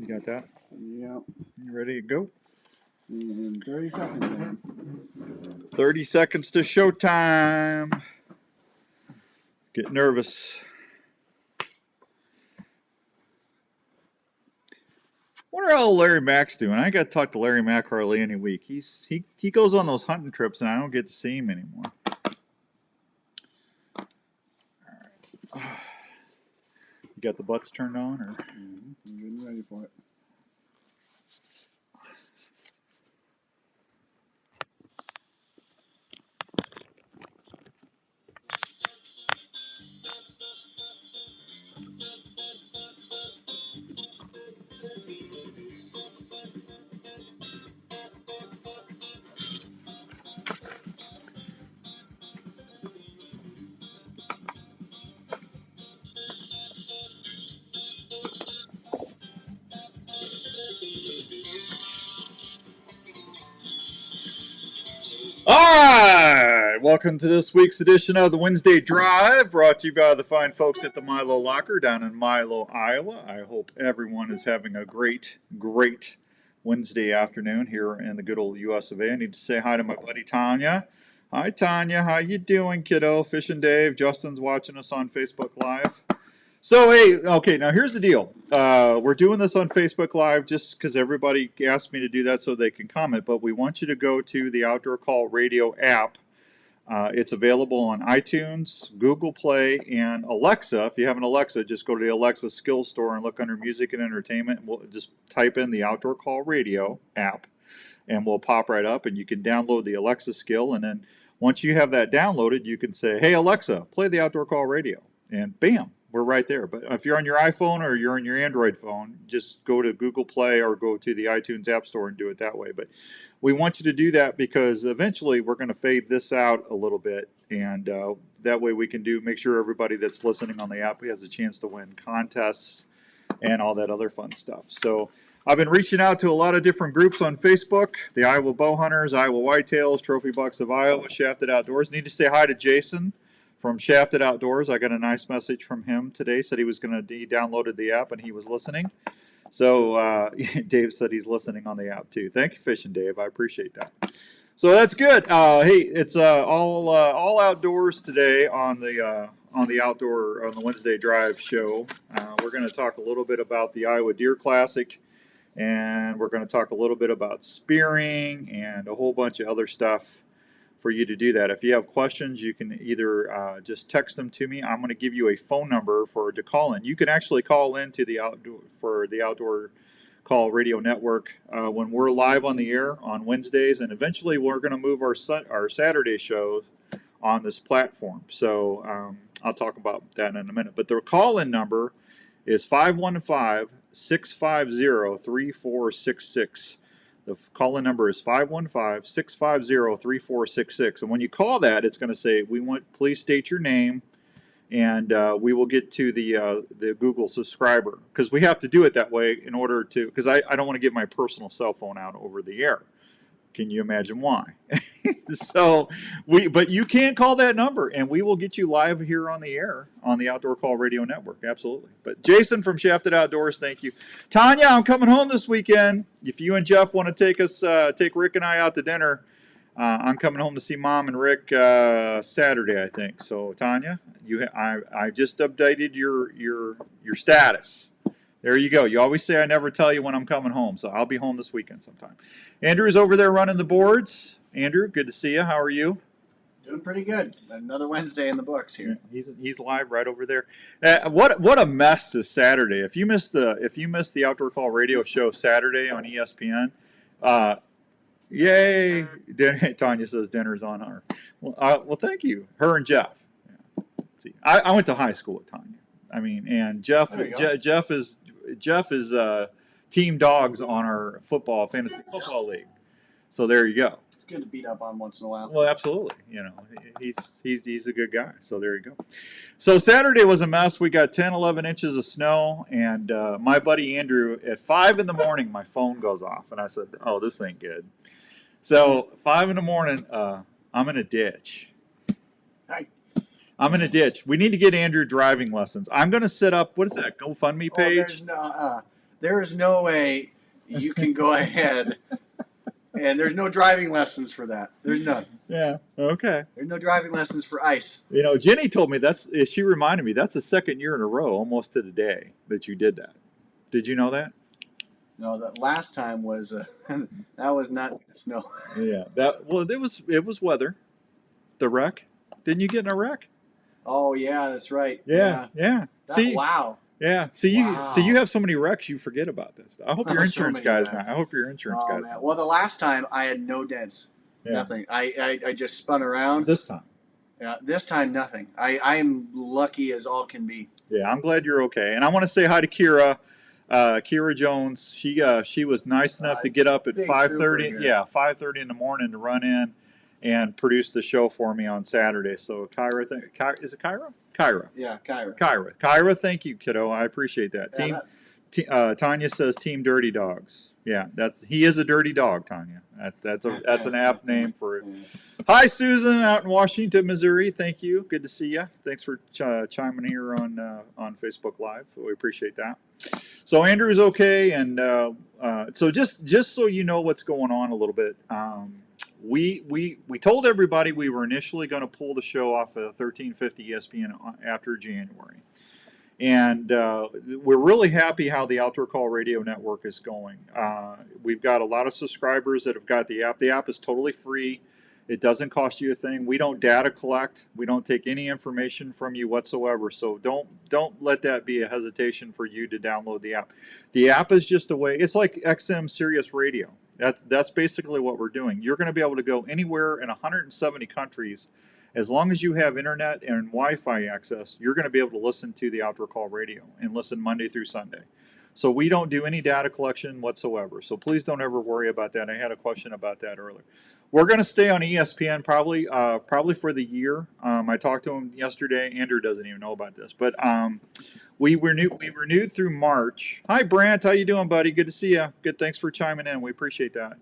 You got that? Yep. You ready to go? In 30 seconds, man. 30 seconds to showtime. Get nervous. Wonder how Larry Mack's doing. I got to talk to Larry Mack hardly any week. He goes on those hunting trips, and I don't get to see him anymore. All right. You got the butts turned on, or? I'm getting ready for it. All right, welcome to this week's edition of the Wednesday Drive, brought to you by the fine folks at the Milo Locker down in Milo, Iowa. I hope everyone is having a great Wednesday afternoon here in the good old U.S. of A. I need to say hi to my buddy Tanya. Hi, Tanya. How you doing, kiddo? Fish and Dave. Justin's watching us on Facebook Live. So, hey, okay, now here's the deal. We're doing this on Facebook Live just because everybody asked me to do that so they can comment, but we want you to go to the Outdoor Call Radio app. It's available on iTunes, Google Play, and Alexa. If you have an Alexa, just go to the Alexa Skills Store and look under Music and Entertainment. We'll just type in the Outdoor Call Radio app, and we'll pop right up, and you can download the Alexa skill, and then once you have that downloaded, you can say, hey, Alexa, play the Outdoor Call Radio, and bam. We're right there. But if you're on your iPhone or you're on your Android phone, just go to Google Play or go to the iTunes App Store and do it that way. But we want you to do that because eventually we're going to fade this out a little bit. And that way we can make sure everybody that's listening on the app has a chance to win contests and all that other fun stuff. So I've been reaching out to a lot of different groups on Facebook. The Iowa Bow Hunters, Iowa Whitetails, Trophy Bucks of Iowa, Shafted Outdoors. Need to say hi to Jason from Shafted Outdoors. I got a nice message from him today. Said he was going to, he downloaded the app and he was listening. So Dave said he's listening on the app too. Thank you, Fish and Dave. I appreciate that. So that's good. Hey, it's all outdoors today on the Wednesday Drive show. We're going to talk a little bit about the Iowa Deer Classic, and we're going to talk a little bit about spearing and a whole bunch of other stuff for you to do that. If you have questions, you can either just text them to me. I'm going to give you a phone number to call in. You can actually call in to the Outdoor Call Radio Network when we're live on the air on Wednesdays, and eventually we're going to move our Saturday shows on this platform. So I'll talk about that in a minute. But the call-in number is 515-650-3466. The call-in number is 515-650-3466. And when you call that, it's going to say, please state your name, and we will get to the Google subscriber. Because we have to do it that way in order to, because I don't want to give my personal cell phone out over the air. Can you imagine why? But you can call that number, and we will get you live here on the air on the Outdoor Call Radio Network. Absolutely. But Jason from Shafted Outdoors, thank you. Tanya, I'm coming home this weekend. If you and Jeff want to take Rick and I out to dinner, I'm coming home to see Mom and Rick Saturday, I think. So Tanya, I just updated your status. There you go. You always say I never tell you when I'm coming home, so I'll be home this weekend sometime. Andrew's over there running the boards. Andrew, good to see you. How are you? Doing pretty good. Another Wednesday in the books here. He's live right over there. What a mess this Saturday. If you missed the Outdoor Call Radio show Saturday on ESPN, yay! Tanya says dinner's on her. Well, thank you. Her and Jeff. Yeah. See, I went to high school with Tanya. I mean, and Jeff is team dogs on our fantasy football league. So there you go. It's good to beat up on once in a while. Well, absolutely. You know, he's a good guy. So there you go. So Saturday was a mess. We got 10, 11 inches of snow, and my buddy Andrew, at 5 in the morning, my phone goes off, and I said, "Oh, this ain't good." So 5 in the morning, I'm in a ditch. Hi. I'm in a ditch. We need to get Andrew driving lessons. I'm going to set up, what is that, GoFundMe page? there is no way you can go ahead, and there's no driving lessons for that. There's none. Yeah. Okay. There's no driving lessons for ice. You know, Jenny told me she reminded me that's the second year in a row, almost to the day, that you did that. Did you know that? No, that last time was that was not snow. Yeah. It was weather. The wreck. Didn't you get in a wreck? Oh yeah, that's right. Yeah. Wow. Yeah. So you have so many wrecks you forget about this stuff. I hope your insurance guys now. I hope your insurance guys. Man. Well, the last time I had no dents. Yeah. Nothing. I just spun around. This time. Yeah, this time nothing. I am lucky as all can be. Yeah, I'm glad you're okay. And I want to say hi to Kira. Kira Jones. She was nice enough to get up at 5:30. Yeah, 5:30 in the morning to run in and produce the show for me on Saturday. So Kyra, is it Kyra? Kyra. Yeah, Kyra. Kyra, thank you, kiddo. I appreciate that. Tanya says Team Dirty Dogs. Yeah, he is a dirty dog, Tanya. That's an apt name for it. Hi, Susan, out in Washington, Missouri. Thank you. Good to see you. Thanks for chiming here on Facebook Live. We appreciate that. So Andrew's okay, and so just so you know what's going on a little bit. We told everybody we were initially going to pull the show off of 1350 ESPN after January. And we're really happy how the Outdoor Call Radio Network is going. We've got a lot of subscribers that have got the app. The app is totally free. It doesn't cost you a thing. We don't data collect. We don't take any information from you whatsoever. So don't let that be a hesitation for you to download the app. The app is just a way. It's like XM Sirius Radio. That's basically what we're doing. You're going to be able to go anywhere in 170 countries. As long as you have internet and Wi-Fi access, you're going to be able to listen to the Outdoor Call Radio and listen Monday through Sunday. So we don't do any data collection whatsoever. So please don't ever worry about that. I had a question about that earlier. We're going to stay on ESPN probably for the year. I talked to him yesterday. Andrew doesn't even know about this, but we renewed through March. Hi, Brant. How you doing, buddy? Good to see you. Good. Thanks for chiming in. We appreciate that.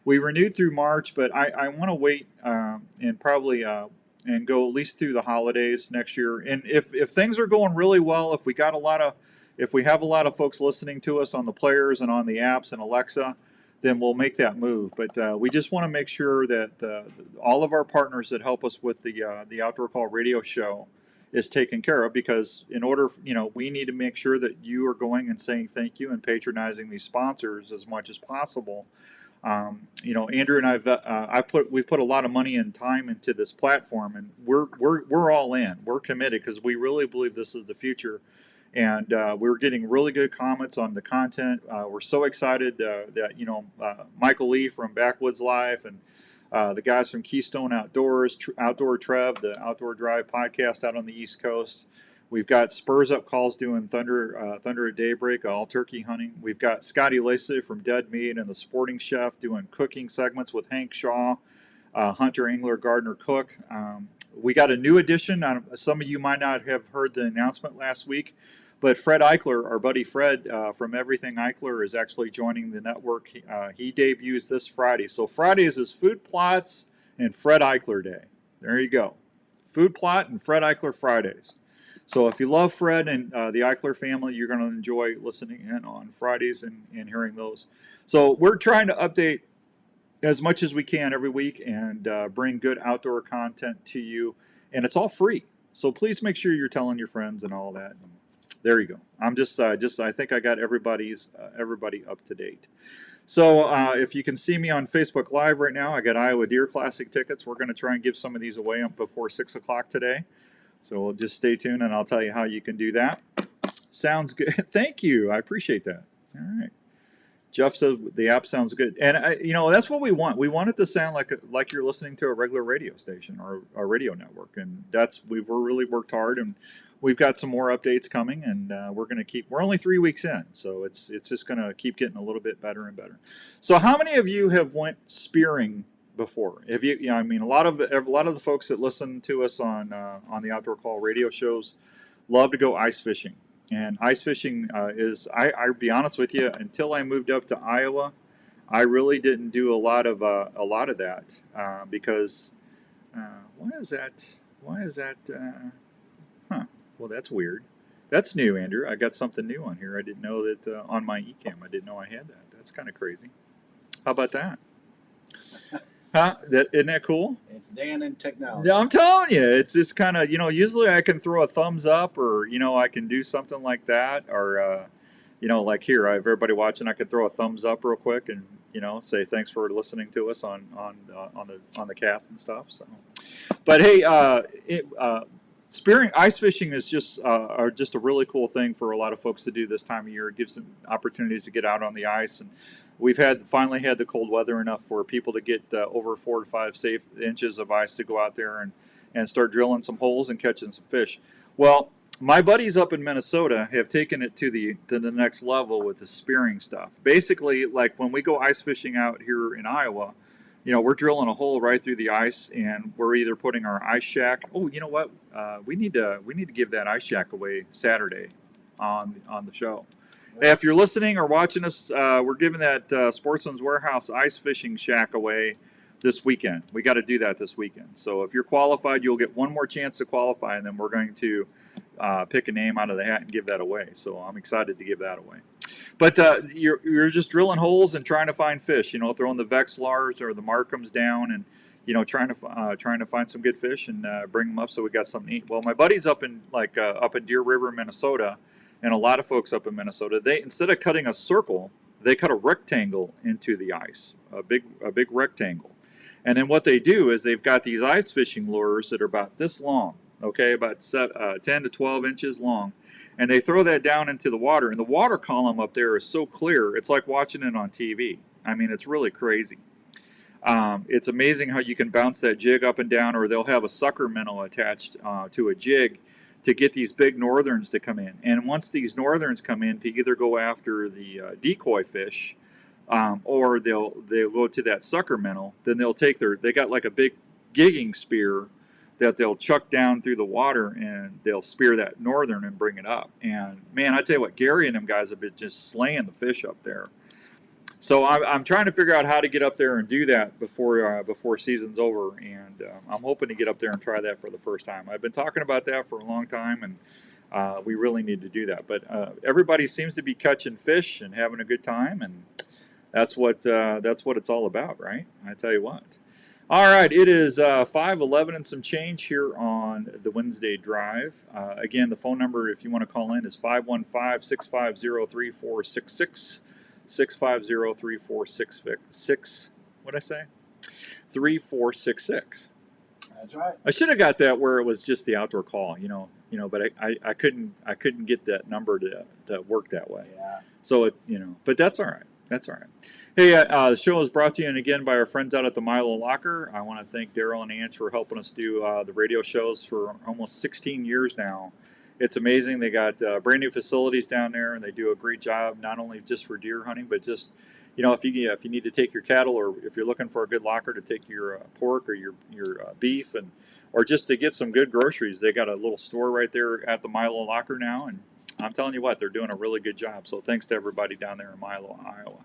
We renewed through March, but I want to wait and probably and go at least through the holidays next year. And if things are going really well, if we have a lot of folks listening to us on the players and on the apps and Alexa, then we'll make that move. But we just want to make sure that all of our partners that help us with the Outdoor Call Radio show is taken care of, because in order, we need to make sure that you are going and saying thank you and patronizing these sponsors as much as possible. Andrew and we've put a lot of money and time into this platform, and we're all in. We're committed because we really believe this is the future, and we're getting really good comments on the content. We're so excited that Michael Lee from Backwoods Life and the guys from Keystone Outdoors, Outdoor Trev, the Outdoor Drive podcast out on the East Coast. We've got Spurs Up Calls doing Thunder at Daybreak, all turkey hunting. We've got Scotty Lacey from Dead Meat and the Sporting Chef doing cooking segments with Hank Shaw, Hunter, Angler, Gardener, Cook. We got a new addition. Some of you might not have heard the announcement last week, but Fred Eichler, our buddy Fred from Everything Eichler, is actually joining the network. He debuts this Friday. So Friday is his Food Plots and Fred Eichler Day. There you go. Food Plot and Fred Eichler Fridays. So if you love Fred and the Eichler family, you're going to enjoy listening in on Fridays and hearing those. So we're trying to update as much as we can every week and bring good outdoor content to you. And it's all free. So please make sure you're telling your friends and all that. And there you go. I'm I think I got everybody up to date. So if you can see me on Facebook Live right now, I got Iowa Deer Classic tickets. We're going to try and give some of these away before 6 o'clock today. So we'll just stay tuned, and I'll tell you how you can do that. Sounds good. Thank you. I appreciate that. All right. Jeff says the app sounds good. And, that's what we want. We want it to sound like you're listening to a regular radio station or a radio network. And we've really worked hard, and we've got some more updates coming, and we're only 3 weeks in. So it's just going to keep getting a little bit better and better. So how many of you have went spearing before? Have you? A lot of the folks that listen to us on the Outdoor Call radio shows love to go ice fishing, and ice fishing I'll be honest with you, until I moved up to Iowa, I really didn't do a lot of that because why is that? Well, that's weird. That's new, Andrew. I got something new on here. I didn't know that on my eCam. I didn't know I had that. That's kind of crazy. How about that? Huh? Isn't that cool? It's Dan and technology. Yeah, I'm telling you, it's just kind of, usually I can throw a thumbs up or, I can do something like that. Or, like here, I have everybody watching, I can throw a thumbs up real quick and, say thanks for listening to us on the cast and stuff. So, but hey, spearing ice fishing is just a really cool thing for a lot of folks to do this time of year. It gives them opportunities to get out on the ice, and we've finally had the cold weather enough for people to get over 4 to 5 safe inches of ice to go out there and start drilling some holes and catching some fish. Well, my buddies up in Minnesota have taken it to the next level with the spearing stuff. Basically, like when we go ice fishing out here in Iowa, we're drilling a hole right through the ice, and we're either putting our ice shack. Oh, you know what? We need to give that ice shack away Saturday on the show. Hey, if you're listening or watching us, we're giving that Sportsman's Warehouse ice fishing shack away this weekend. We got to do that this weekend. So if you're qualified, you'll get one more chance to qualify, and then we're going to pick a name out of the hat and give that away. So I'm excited to give that away. But you're just drilling holes and trying to find fish. Throwing the Vexilars or the Markhams down, and trying to find some good fish and bring them up so we got something to eat. Well, my buddies up in Deer River, Minnesota, and a lot of folks up in Minnesota, they, instead of cutting a circle, they cut a rectangle into the ice, a big rectangle. And then what they do is they've got these ice fishing lures that are about this long, okay, about 10 to 12 inches long. And they throw that down into the water, and the water column up there is so clear, it's like watching it on TV. I mean, it's really crazy. It's amazing how you can bounce that jig up and down, or they'll have a sucker minnow attached to a jig to get these big northerns to come in. And once these northerns come in to either go after the decoy fish, or they'll go to that sucker minnow, then they got like a big gigging spear that they'll chuck down through the water, and they'll spear that northern and bring it up. And man, I tell you what, Gary and them guys have been just slaying the fish up there. So I'm trying to figure out how to get up there and do that before season's over, and I'm hoping to get up there and try that for the first time. I've been talking about that for a long time, and we really need to do that. But everybody seems to be catching fish and having a good time, and that's what it's all about, right? I tell you what. All right, it is 5:11 and some change here on the Wednesday Drive. Again, the phone number, if you want to call in, is 515-650-3466. 650-3466. What'd I say? 3466. That's right. I should have got that where it was just the outdoor call, but I couldn't get that number to work that way. Yeah. So but that's all right. That's all right. Hey, the show is brought to you again by our friends out at the Milo Locker. I want to thank Daryl and Ange for helping us do the radio shows for almost 16 years now. It's amazing. They got brand new facilities down there, and they do a great job, not only just for deer hunting, but just, if you need to take your cattle, or if you're looking for a good locker to take your pork or your beef, or just to get some good groceries. They got a little store right there at the Milo Locker now, and I'm telling you what, they're doing a really good job. So thanks to everybody down there in Milo, Iowa.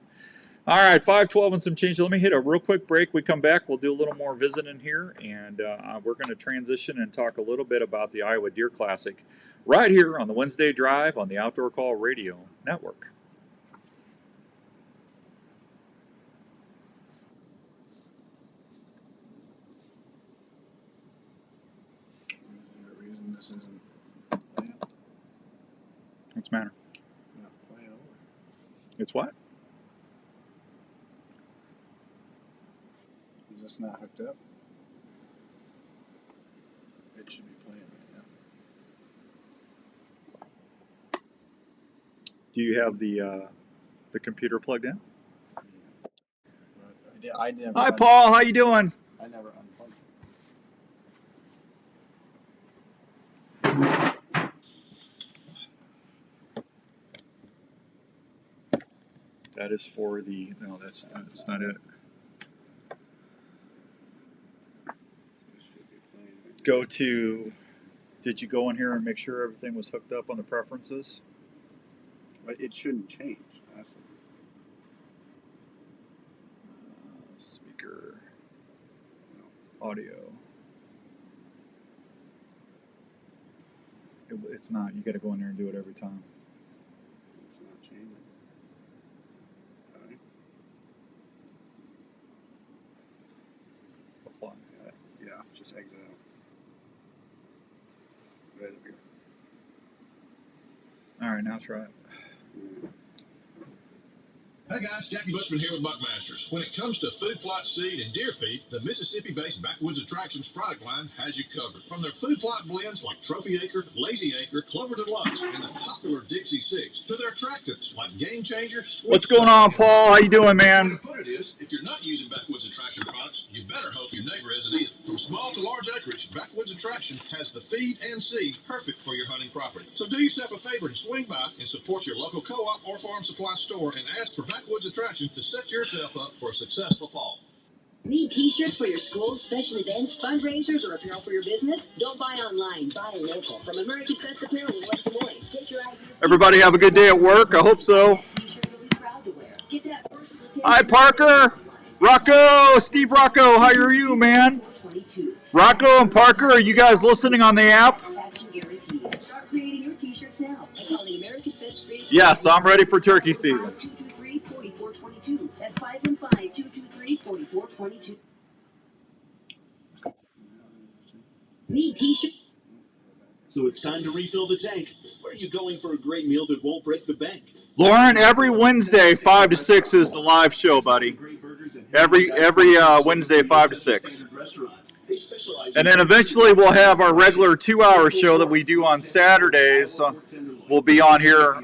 All right, 5:12 and some change. Let me hit a real quick break. We come back, we'll do a little more visiting here, and we're going to transition and talk a little bit about the Iowa Deer Classic right here on the Wednesday Drive on the Outdoor Call Radio Network. This isn't playing. What's the matter? Not playing over. It's what? Is this not hooked up? It should be playing right now. Do you have the computer plugged in? I never. Hi, Paul. How you doing? I never unplugged it. That is for the. No, that's not it. Go to. Did you go in here and make sure everything was hooked up on the preferences? But it shouldn't change. That's the Speaker. Audio. It's not. You got to go in there and do it every time. It's not changing. Okay. Apply. Yeah, just exit out. Right up here. All right, now try it. Hey guys, Jackie Bushman here with Buckmasters. When it comes to food plot seed and deer feed, the Mississippi-based Backwoods Attractions product line has you covered. From their food plot blends like Trophy Acre, Lazy Acre, Clover Deluxe, and the popular Dixie 6, to their attractants like Game Changer, What's going on, Paul? How you doing, man? The way to put it is, if you're not using Backwoods Attraction products, you better hope your neighbor isn't either. From small to large acreage, Backwoods Attraction has the feed and seed perfect for your hunting property. So do yourself a favor and swing by and support your local co-op or farm supply store and ask for Backwoods Attraction to set yourself up for a successful fall. Need t-shirts for your school, special events, fundraisers, or apparel for your business? Don't buy online, buy local. From America's Best Apparel in West Des Moines. Take your ideas. Everybody have a good day at work. I hope so. Hi, Parker. Rocco. Steve Rocco. How are you, man? Rocco and Parker, are you guys listening on the app? Start creating your t-shirts now. Call the America's Best Street. Yes, I'm ready for turkey season. 223-4422. That's 515-223-4422. Need t-shirt. So it's time to refill the tank. Where are you going for a great meal that won't break the bank? Lauren, every Wednesday 5 to 6 is the live show, buddy. Every Wednesday 5 to 6. And then eventually we'll have our regular 2-hour show that we do on Saturdays. We'll be on here.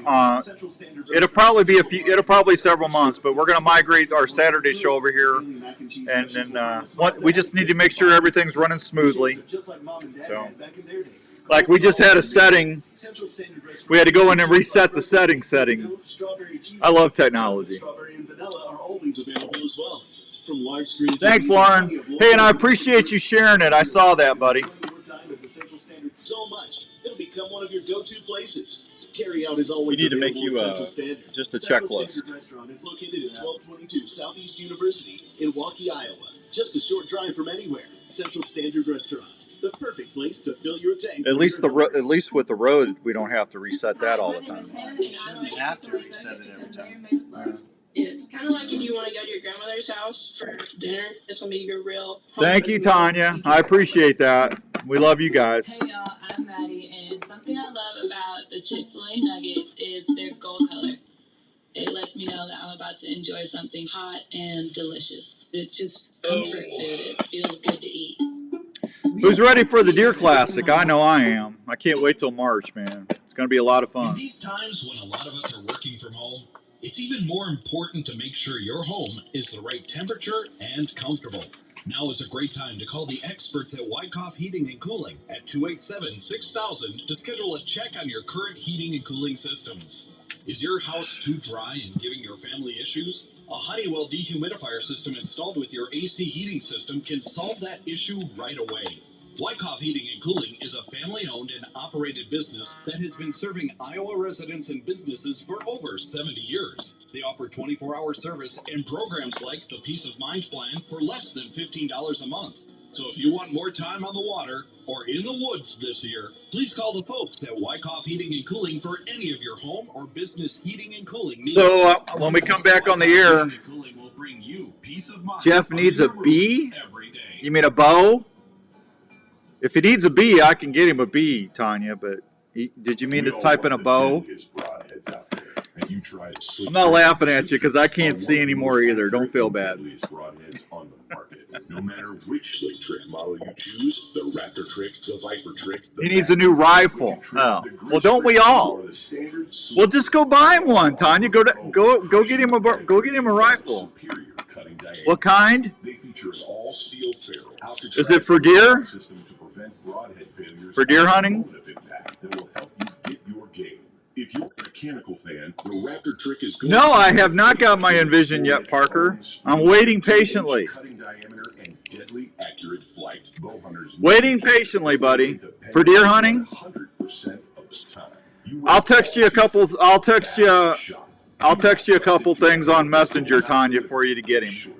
It'll probably several months, but we're going to migrate our Saturday show over here. And then we just need to make sure everything's running smoothly. So, like we just had a setting. We had to go in and reset the setting. I love technology. Thanks, Lauren. Hey, and I appreciate you sharing it. I saw that, buddy. So much, it'll become one of your go-to places. Carry-out is always we need to make you just a checklist. Central Restaurant is located at 1222 Southeast University in Waukee, Iowa. Just a short drive from anywhere. Central Standard Restaurant, the perfect place to fill your tank. At least with the road, we don't have to reset that all the time. You shouldn't have to reset it every time. It's kind of like if you want to go to your grandmother's house for dinner. It's going to be your real home. Thank you, Tanya. I appreciate that. We love you guys. Hey y'all, I'm Maddie, and something I love about the Chick-fil-A nuggets is their gold color. It lets me know that I'm about to enjoy something hot and delicious. It's just comfort food. It feels good to eat. Who's ready for the Deer Classic? I know I am. I can't wait till March, man. It's going to be a lot of In fun. these times when a lot of us are working from home, it's even more important to make sure your home is the right temperature and comfortable. Now is a great time to call the experts at Wycoff Heating and Cooling at 287-6000 to schedule a check on your current heating and cooling systems. Is your house too dry and giving your family issues? A Honeywell dehumidifier system installed with your AC heating system can solve that issue right away. Wycoff Heating and Cooling is a family-owned and operated business that has been serving Iowa residents and businesses for over 70 years. They offer 24-hour service and programs like the Peace of Mind Plan for less than $15 a month. So if you want more time on the water or in the woods this year, please call the folks at Wycoff Heating and Cooling for any of your home or business heating and cooling needs. So when we come back on the air, Jeff needs a bee? You mean a bow? If he needs a bee, I can get him a bee, Tanya, but did you mean to type in a bow? I'm not laughing at you because I can't see anymore either. Don't feel bad. No matter which slick trick model you choose, the Raptor trick, the Viper trick. He needs a new rifle. Oh, well, don't we all? Well, just go buy him one, Tanya. Go get him a rifle. What kind? Is it for deer? For deer hunting? If you're a mechanical fan, the Raptor trick is good. No, I have not got my Envision yet, Parker. I'm waiting patiently. Waiting patiently, buddy. For deer hunting? I'll text you a couple. I'll text you a couple things on Messenger, Tanya, for you to get him.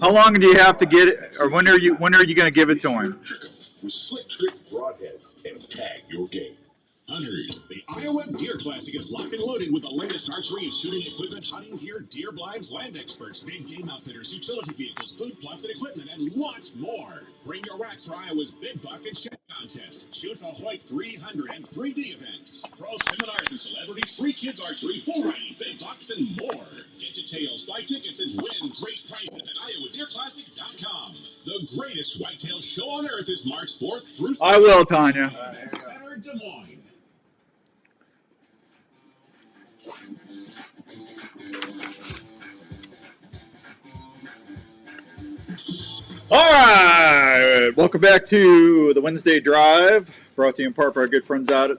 How long do you have to get it, or when are you going to give it to him? With slick trick broadheads and Tag your game. Hunters, the Iowa Deer Classic is locked and loaded with the latest archery and shooting equipment, hunting gear, deer blinds, land experts, big game outfitters, utility vehicles, food plots and equipment, and lots more. Bring your racks for Iowa's Big Buck and Shed Contest. Shoot the Hoyt 300 and 3D events. Pro seminars and celebrities, free kids archery, bull riding, big bucks, and more. Get details, buy tickets, and win great prizes at iowadeerclassic.com. The greatest whitetail show on earth is March 4th through 6th. I will, Tanya. Event Center, Des Moines. All right, welcome back to the Wednesday Drive, brought to you in part by our good friends out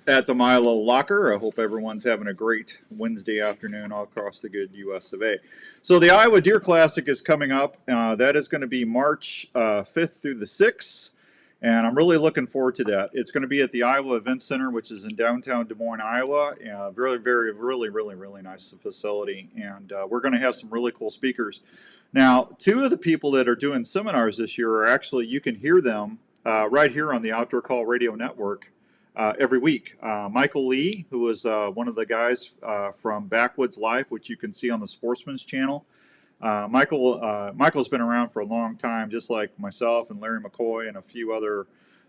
at the Milo Locker. I hope everyone's having a great Wednesday afternoon all across the good U.S. of A. So the Iowa Deer Classic is coming up. That is going to be March 5th through the 6th, and I'm really looking forward to that. It's going to be at the Iowa Event Center, which is in downtown Des Moines, Iowa. Really nice facility, and we're going to have some really cool speakers. Now, two of the people that are doing seminars this year are actually, you can hear them right here on the Outdoor Call Radio Network every week. Michael Lee, who is one of the guys from Backwoods Life, which you can see on the Sportsman's Channel. Michael's been around for a long time, just like myself and Larry McCoy and a few other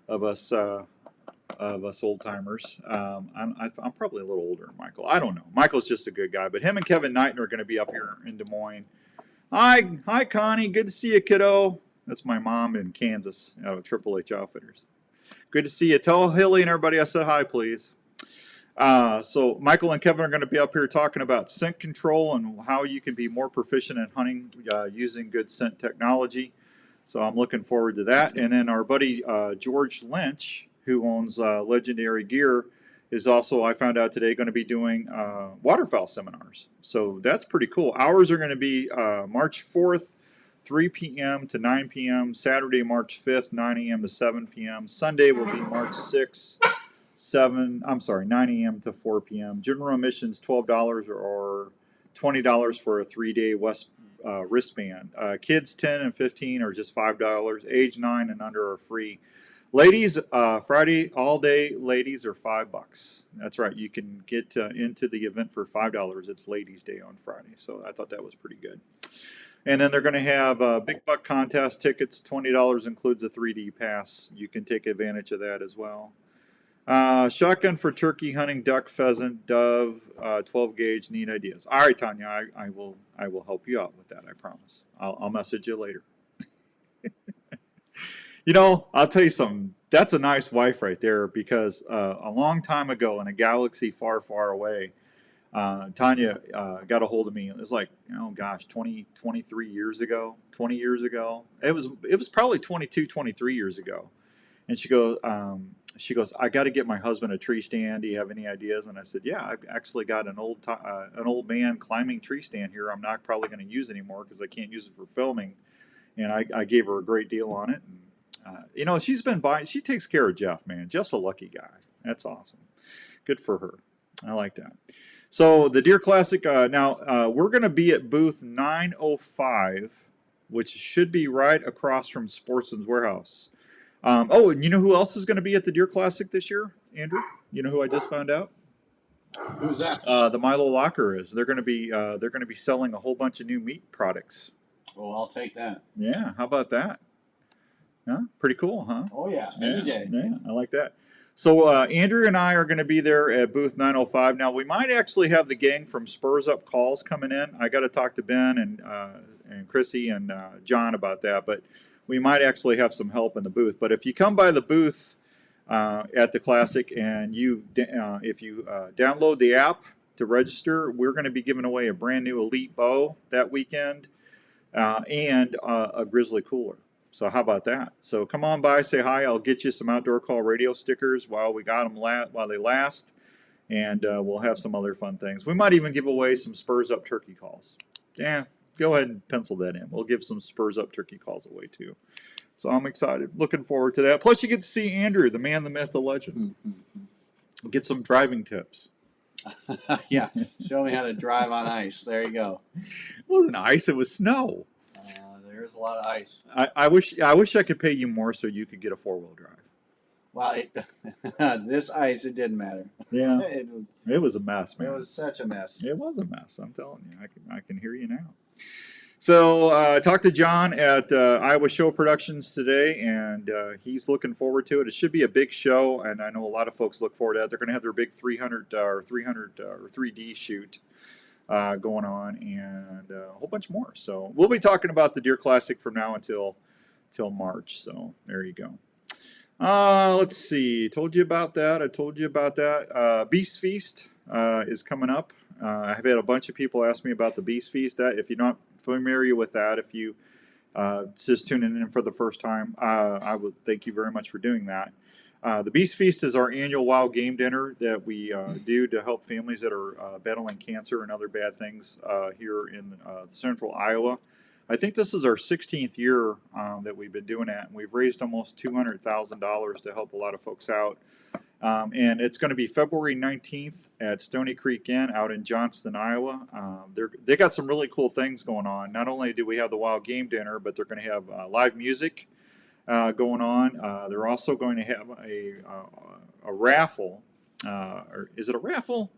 of us old timers. I'm probably a little older than Michael. I don't know. Michael's just a good guy, but him and Kevin Knighton are going to be up here in Des Moines. Hi, Connie. Good to see you, kiddo. That's my mom in Kansas out of Triple H Outfitters. Good to see you. Tell Hilly and everybody I said hi, please. So Michael and Kevin are going to be up here talking about scent control and how you can be more proficient in hunting using good scent technology. So I'm looking forward to that. And then our buddy George Lynch, who owns Legendary Gear, is also, I found out today, going to be doing waterfowl seminars. So that's pretty cool. Hours are going to be March 4th, 3 p.m. to 9 p.m. Saturday, March 5th, 9 a.m. to 7 p.m. Sunday will be March 6th, 9 a.m. to 4 p.m. General admissions $12 or $20 for a 3-day wristband. Kids 10 and 15 are just $5. Age 9 and under are free. Ladies, Friday all day ladies are $5. That's right. You can get into the event for $5. It's Ladies' Day on Friday. So I thought that was pretty good. And then they're going to have Big Buck contest tickets. $20 includes a 3D pass. You can take advantage of that as well. Shotgun for turkey hunting, duck, pheasant, dove, 12 gauge. Neat ideas. All right, Tanya, I will help you out with that. I promise. I'll message you later. You know, I'll tell you something. That's a nice wife right there, because a long time ago in a galaxy far, far away, Tanya got a hold of me. It was like, oh gosh, 23 years ago, 20 years ago. It was probably 22, 23 years ago. And she goes, I got to get my husband a tree stand. Do you have any ideas? And I said, yeah, I've actually got an old man climbing tree stand here. I'm not probably going to use anymore because I can't use it for filming. And I gave her a great deal on it. And, you know, she's been buying. She takes care of Jeff, man. Jeff's a lucky guy. That's awesome. Good for her. I like that. So the Deer Classic, now we're going to be at booth 905, which should be right across from Sportsman's Warehouse. Oh, and you know who else is going to be at the Deer Classic this year, Andrew? You know who I just found out? Who's that? The Milo Locker is. They're going to be selling a whole bunch of new meat products. Oh, I'll take that. Yeah, how about that? Huh? Pretty cool, huh? Oh yeah, any day. Yeah, I like that. So Andrew and I are going to be there at booth 905. Now we might actually have the gang from Spurs Up Calls coming in. I got to talk to Ben and Chrissy and John about that, but we might actually have some help in the booth. But if you come by the booth at the Classic and if you download the app to register, we're going to be giving away a brand new Elite bow that weekend and a Grizzly cooler. So how about that? So come on by, say hi. I'll get you some Outdoor Call Radio stickers while we got them while they last, and we'll have some other fun things. We might even give away some Spurs Up turkey calls. Yeah, go ahead and pencil that in. We'll give some Spurs Up turkey calls away too. So I'm excited. Looking forward to that. Plus you get to see Andrew, the man, the myth, the legend. Get some driving tips. Yeah, show me how to drive on ice. There you go. It wasn't ice, it was snow. There's a lot of ice. I wish I could pay you more so you could get a 4-wheel drive. Well, this ice, it didn't matter. Yeah, It, it was a mess, man. it was such a mess. It was a mess. I'm telling you, I can hear you now. So I talked to John at Iowa Show Productions today, and he's looking forward to it. It should be a big show, and I know a lot of folks look forward to it. They're going to have their big 300 or 3D shoot going on, and a whole bunch more. So we'll be talking about the Deer Classic from now until March. So there you go. Let's see. Told you about that. I told you about that. Beast Feast is coming up. I've had a bunch of people ask me about the Beast Feast. That if you're not familiar with that, if you just tuning in for the first time, I would thank you very much for doing that. The Beast Feast is our annual wild game dinner that we do to help families that are battling cancer and other bad things here in central Iowa. I think this is our 16th year that we've been doing that, and we've raised almost $200,000 to help a lot of folks out. And it's going to be February 19th at Stony Creek Inn out in Johnston, Iowa. They got some really cool things going on. Not only do we have the wild game dinner, but they're going to have live music going on. They're also going to have a raffle. Or is it a raffle?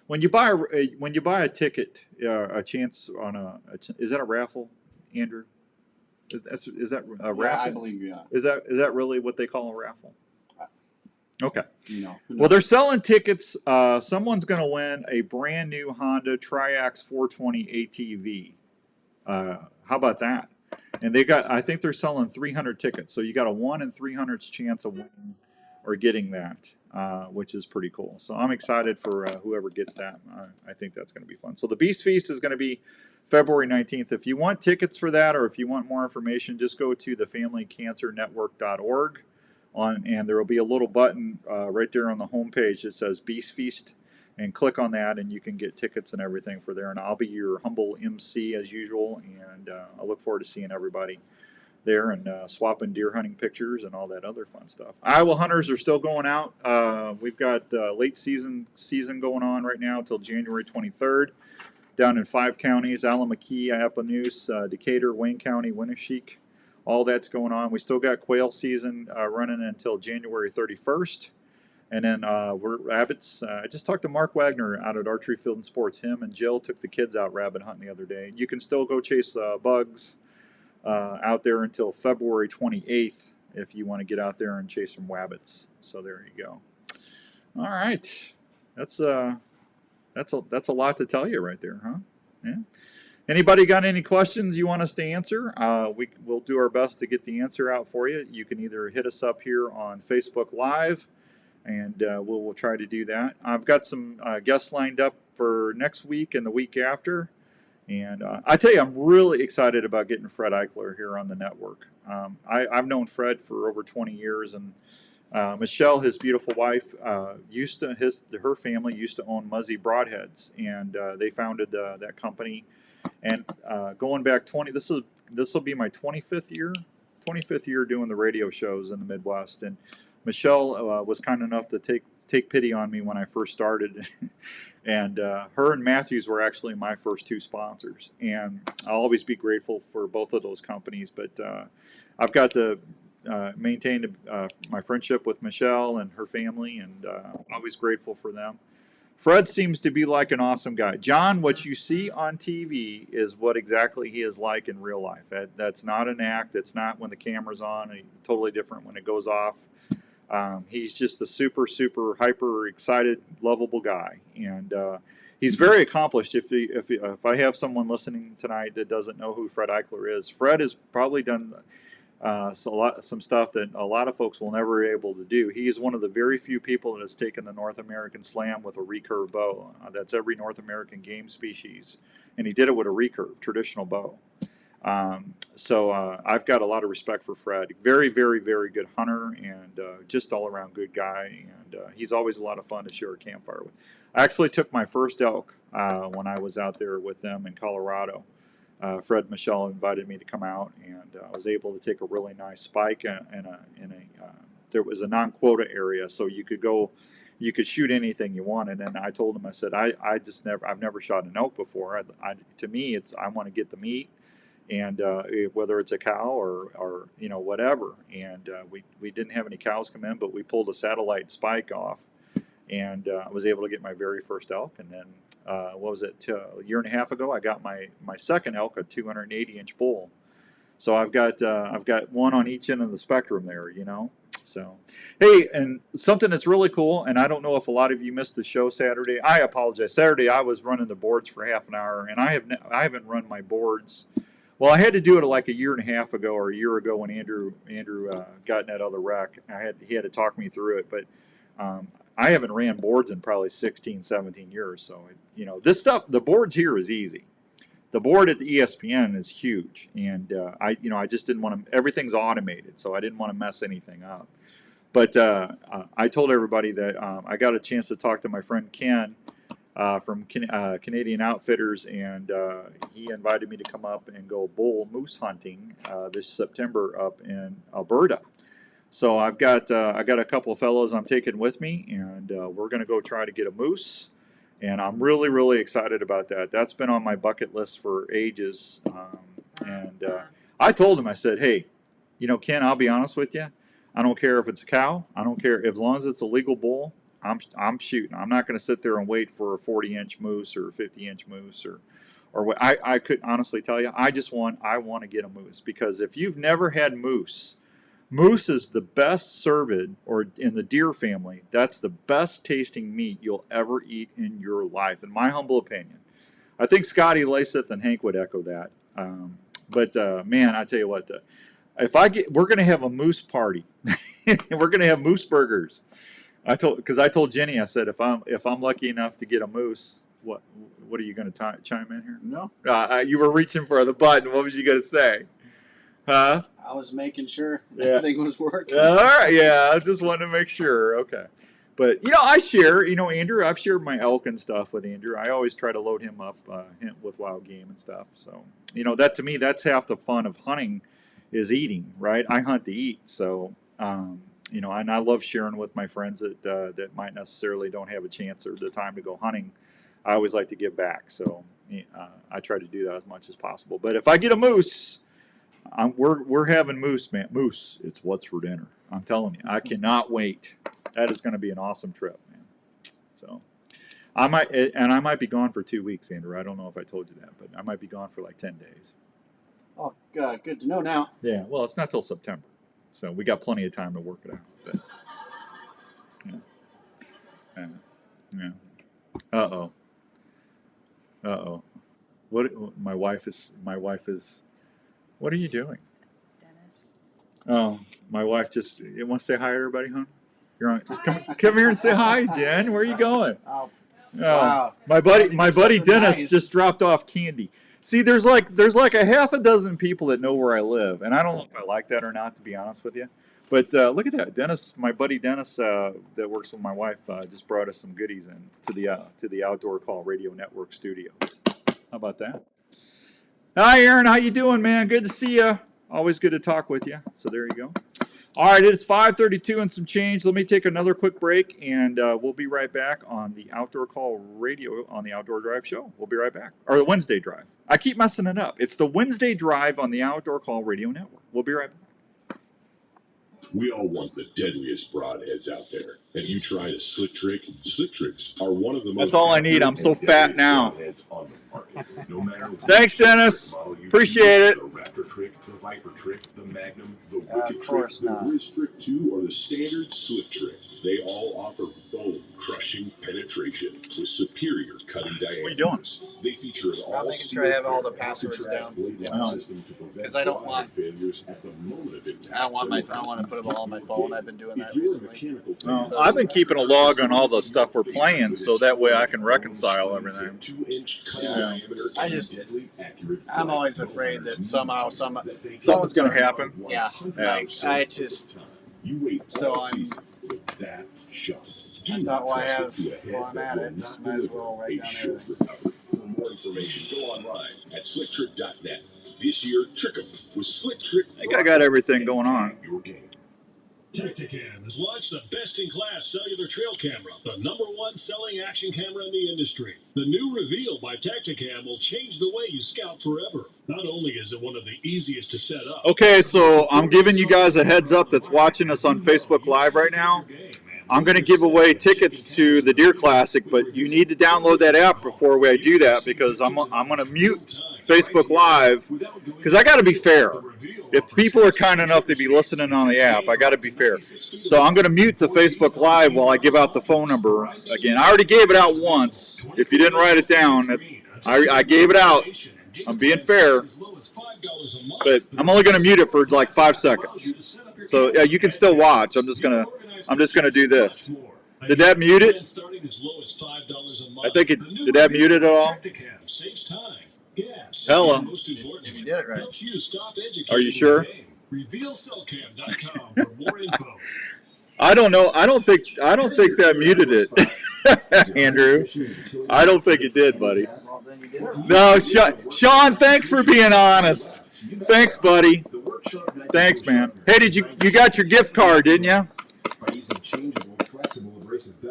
When you buy a ticket, a chance on is that a raffle, Andrew? Is that a raffle? Yeah, I believe, yeah. Is that really what they call a raffle? Okay. No. Well, they're selling tickets. Someone's going to win a brand new Honda Triax 420 ATV. How about that? And I think they're selling 300 tickets. So you got a 1 in 300's chance of winning or getting that, which is pretty cool. So I'm excited for whoever gets that. I think that's going to be fun. So the Beast Feast is going to be February 19th. If you want tickets for that or if you want more information, just go to thefamilycancernetwork.org. And there will be a little button right there on the homepage that says Beast Feast, and click on that, and you can get tickets and everything for there. And I'll be your humble MC as usual, and I look forward to seeing everybody there and swapping deer hunting pictures and all that other fun stuff. Iowa hunters are still going out. We've got late season going on right now until January 23rd down in 5 counties: Allamakee, Appanoose, Decatur, Wayne County, Winneshiek. All that's going on. We still got quail season running until January 31st. And then we're rabbits. I just talked to Mark Wagner out at Archery Field and Sports. Him and Jill took the kids out rabbit hunting the other day. You can still go chase bugs out there until February 28th if you want to get out there and chase some rabbits. So there you go. All right. That's a lot to tell you right there, huh? Yeah. Anybody got any questions you want us to answer? We'll do our best to get the answer out for you. You can either hit us up here on Facebook Live, and we'll try to do that. I've got some guests lined up for next week and the week after. And I tell you, I'm really excited about getting Fred Eichler here on the network. I've known Fred for over 20 years, and Michelle, his beautiful wife, her family used to own Muzzy Broadheads, and they founded that company. And going back this will be my 25th year doing the radio shows in the Midwest. And Michelle was kind enough to take pity on me when I first started. And her and Matthews were actually my first 2 sponsors. And I'll always be grateful for both of those companies. But I've got to maintain my friendship with Michelle and her family, and always grateful for them. Fred seems to be like an awesome guy. John, what you see on TV is what exactly he is like in real life. That's not an act. It's not when the camera's on. Totally different when it goes off. He's just a super, super hyper excited, lovable guy, and he's very accomplished. If I have someone listening tonight that doesn't know who Fred Eichler is, Fred has probably done some stuff that a lot of folks will never be able to do. He is one of the very few people that has taken the North American Slam with a recurve bow. That's every North American game species, and he did it with a recurve, traditional bow. So I've got a lot of respect for Fred. Very, very, very good hunter, and just all around good guy. And he's always a lot of fun to share a campfire with. I actually took my first elk when I was out there with them in Colorado. Fred and Michelle invited me to come out, and I was able to take a really nice spike there was a non-quota area, so you could shoot anything you wanted. And I told him, I said, I've never shot an elk before. To me, I want to get the meat, and whether it's a cow or you know, whatever. And we didn't have any cows come in, but we pulled a satellite spike off, and I was able to get my very first elk. And then what was it? A year and a half ago, I got my second elk, a 280-inch bull. So I've got one on each end of the spectrum there, you know. So, hey, and something that's really cool, and I don't know if a lot of you missed the show Saturday. I apologize. Saturday I was running the boards for half an hour, and I haven't run my boards. Well, I had to do it like a year and a half ago or a year ago when Andrew got in that other wreck. He had to talk me through it, but I haven't ran boards in probably 16, 17 years. So, you know, this stuff, the boards here is easy. The board at the ESPN is huge, and I just didn't want to. Everything's automated, so I didn't want to mess anything up. But I told everybody that I got a chance to talk to my friend Ken from Canadian Outfitters, and he invited me to come up and go bull moose hunting this September up in Alberta. So I got a couple of fellows I'm taking with me, and we're going to go try to get a moose. And I'm really, really excited about that. That's been on my bucket list for ages. And I told him, I said, hey, you know, Ken, I'll be honest with you. I don't care if it's a cow. I don't care. As long as it's a legal bull, I'm shooting. I'm not going to sit there and wait for a 40-inch moose or a 50-inch moose or what. I could honestly tell you, I want to get a moose, because if you've never had moose is the best served, or in the deer family, that's the best tasting meat you'll ever eat in your life, in my humble opinion. I think Scotty Laceth and Hank would echo that. But man, I tell you what, we're going to have a moose party. We're going to have moose burgers. I told Jenny, I said, if I'm lucky enough to get a moose, what are you going to chime in here? No. You were reaching for the button. What was you going to say? Huh? I was making sure everything was working. All right, yeah, I just wanted to make sure. Okay. But, you know, I share, you know, Andrew, I've shared my elk and stuff with Andrew. I always try to load him up with wild game and stuff. So, you know, that to me, that's half the fun of hunting is eating, right? I hunt to eat. So, you know, and I love sharing with my friends that might necessarily don't have a chance or the time to go hunting. I always like to give back. So I try to do that as much as possible. But if I get a moose, we're having moose, man. Moose, it's what's for dinner. I'm telling you, I cannot wait. That is going to be an awesome trip, man. So I might be gone for 2 weeks, Andrew. I don't know if I told you that, but I might be gone for like 10 days. Oh, good to know now. Yeah, well, it's not till September, so we got plenty of time to work it out. But, yeah. Uh-oh. What? My wife is. What are you doing? Dennis. Oh, my wife just. You want to say hi to everybody, huh? You're on. Come here and say hi, Jen. Where are you going? Oh, wow. My buddy Dennis nice. just dropped off candy. See, there's like a half a dozen people that know where I live, and I don't know if I like that or not, to be honest with you. But look at that, Dennis. My buddy Dennis, that works with my wife, just brought us some goodies in to the Outdoor Call Radio Network studio. How about that? Hi, Aaron. How you doing, man? Good to see you. Always good to talk with you. So there you go. All right, it's 5:32 and some change. Let me take another quick break, and we'll be right back on the Outdoor Call Radio on the Outdoor Drive Show. We'll be right back. Or the Wednesday Drive. I keep messing it up. It's the Wednesday Drive on the Outdoor Call Radio Network. We'll be right back. We all want the deadliest broadheads out there, and you tried a slick trick. Slick tricks are one of the most. That's all I need. I'm so fat now. On the market. No matter Thanks, Dennis. Appreciate it. The Raptor trick, the Viper trick, the Magnum, the Wicked trick, the Grizz trick 2, or the standard slick trick. They all offer bone-crushing penetration with superior cutting diameters. What are you doing? They feature an all making sure I have all the passwords down. Because I don't want failures at the moment of impact. I don't want to put them all on my phone. I've been doing that recently. I've been keeping a log on all the stuff we're playing, so that way I can reconcile everything. 2-inch cutting Yeah. diameter. I'm always afraid that somehow Something's going to happen. Yeah. Like, I just. You wait So all I'm- season with that shot. I thought while I'm at it, just might as well write down everything. For more information, go online at slicktrick.net. This year, trick 'em with Slick Trick. I think I got everything going on. Your game. Tacticam has launched the best-in-class cellular trail camera, the #1 selling action camera in the industry. The new Reveal by Tacticam will change the way you scout forever. Not only is it one of the easiest to set up. Okay, so I'm giving you guys a heads up that's watching us on Facebook Live right now. I'm going to give away tickets to the Deer Classic, but you need to download that app before I do that because I'm going to mute Facebook Live because I got to be fair. If people are kind enough to be listening on the app, I got to be fair. So I'm going to mute the Facebook Live while I give out the phone number again. I already gave it out once. If you didn't write it down, I gave it out. I'm being fair, but I'm only going to mute it for like 5 seconds. So yeah, you can still watch. I'm just gonna do this. Did that mute it? I think it did. That mute it at all? Hello. If you did it right. Are you sure? RevealCellCam.com for more info. I don't know. I don't think that muted it, Andrew. I don't think it did, buddy. No, Sean. Thanks for being honest. Thanks, buddy. Thanks, man. Hey, you got your gift card, didn't you?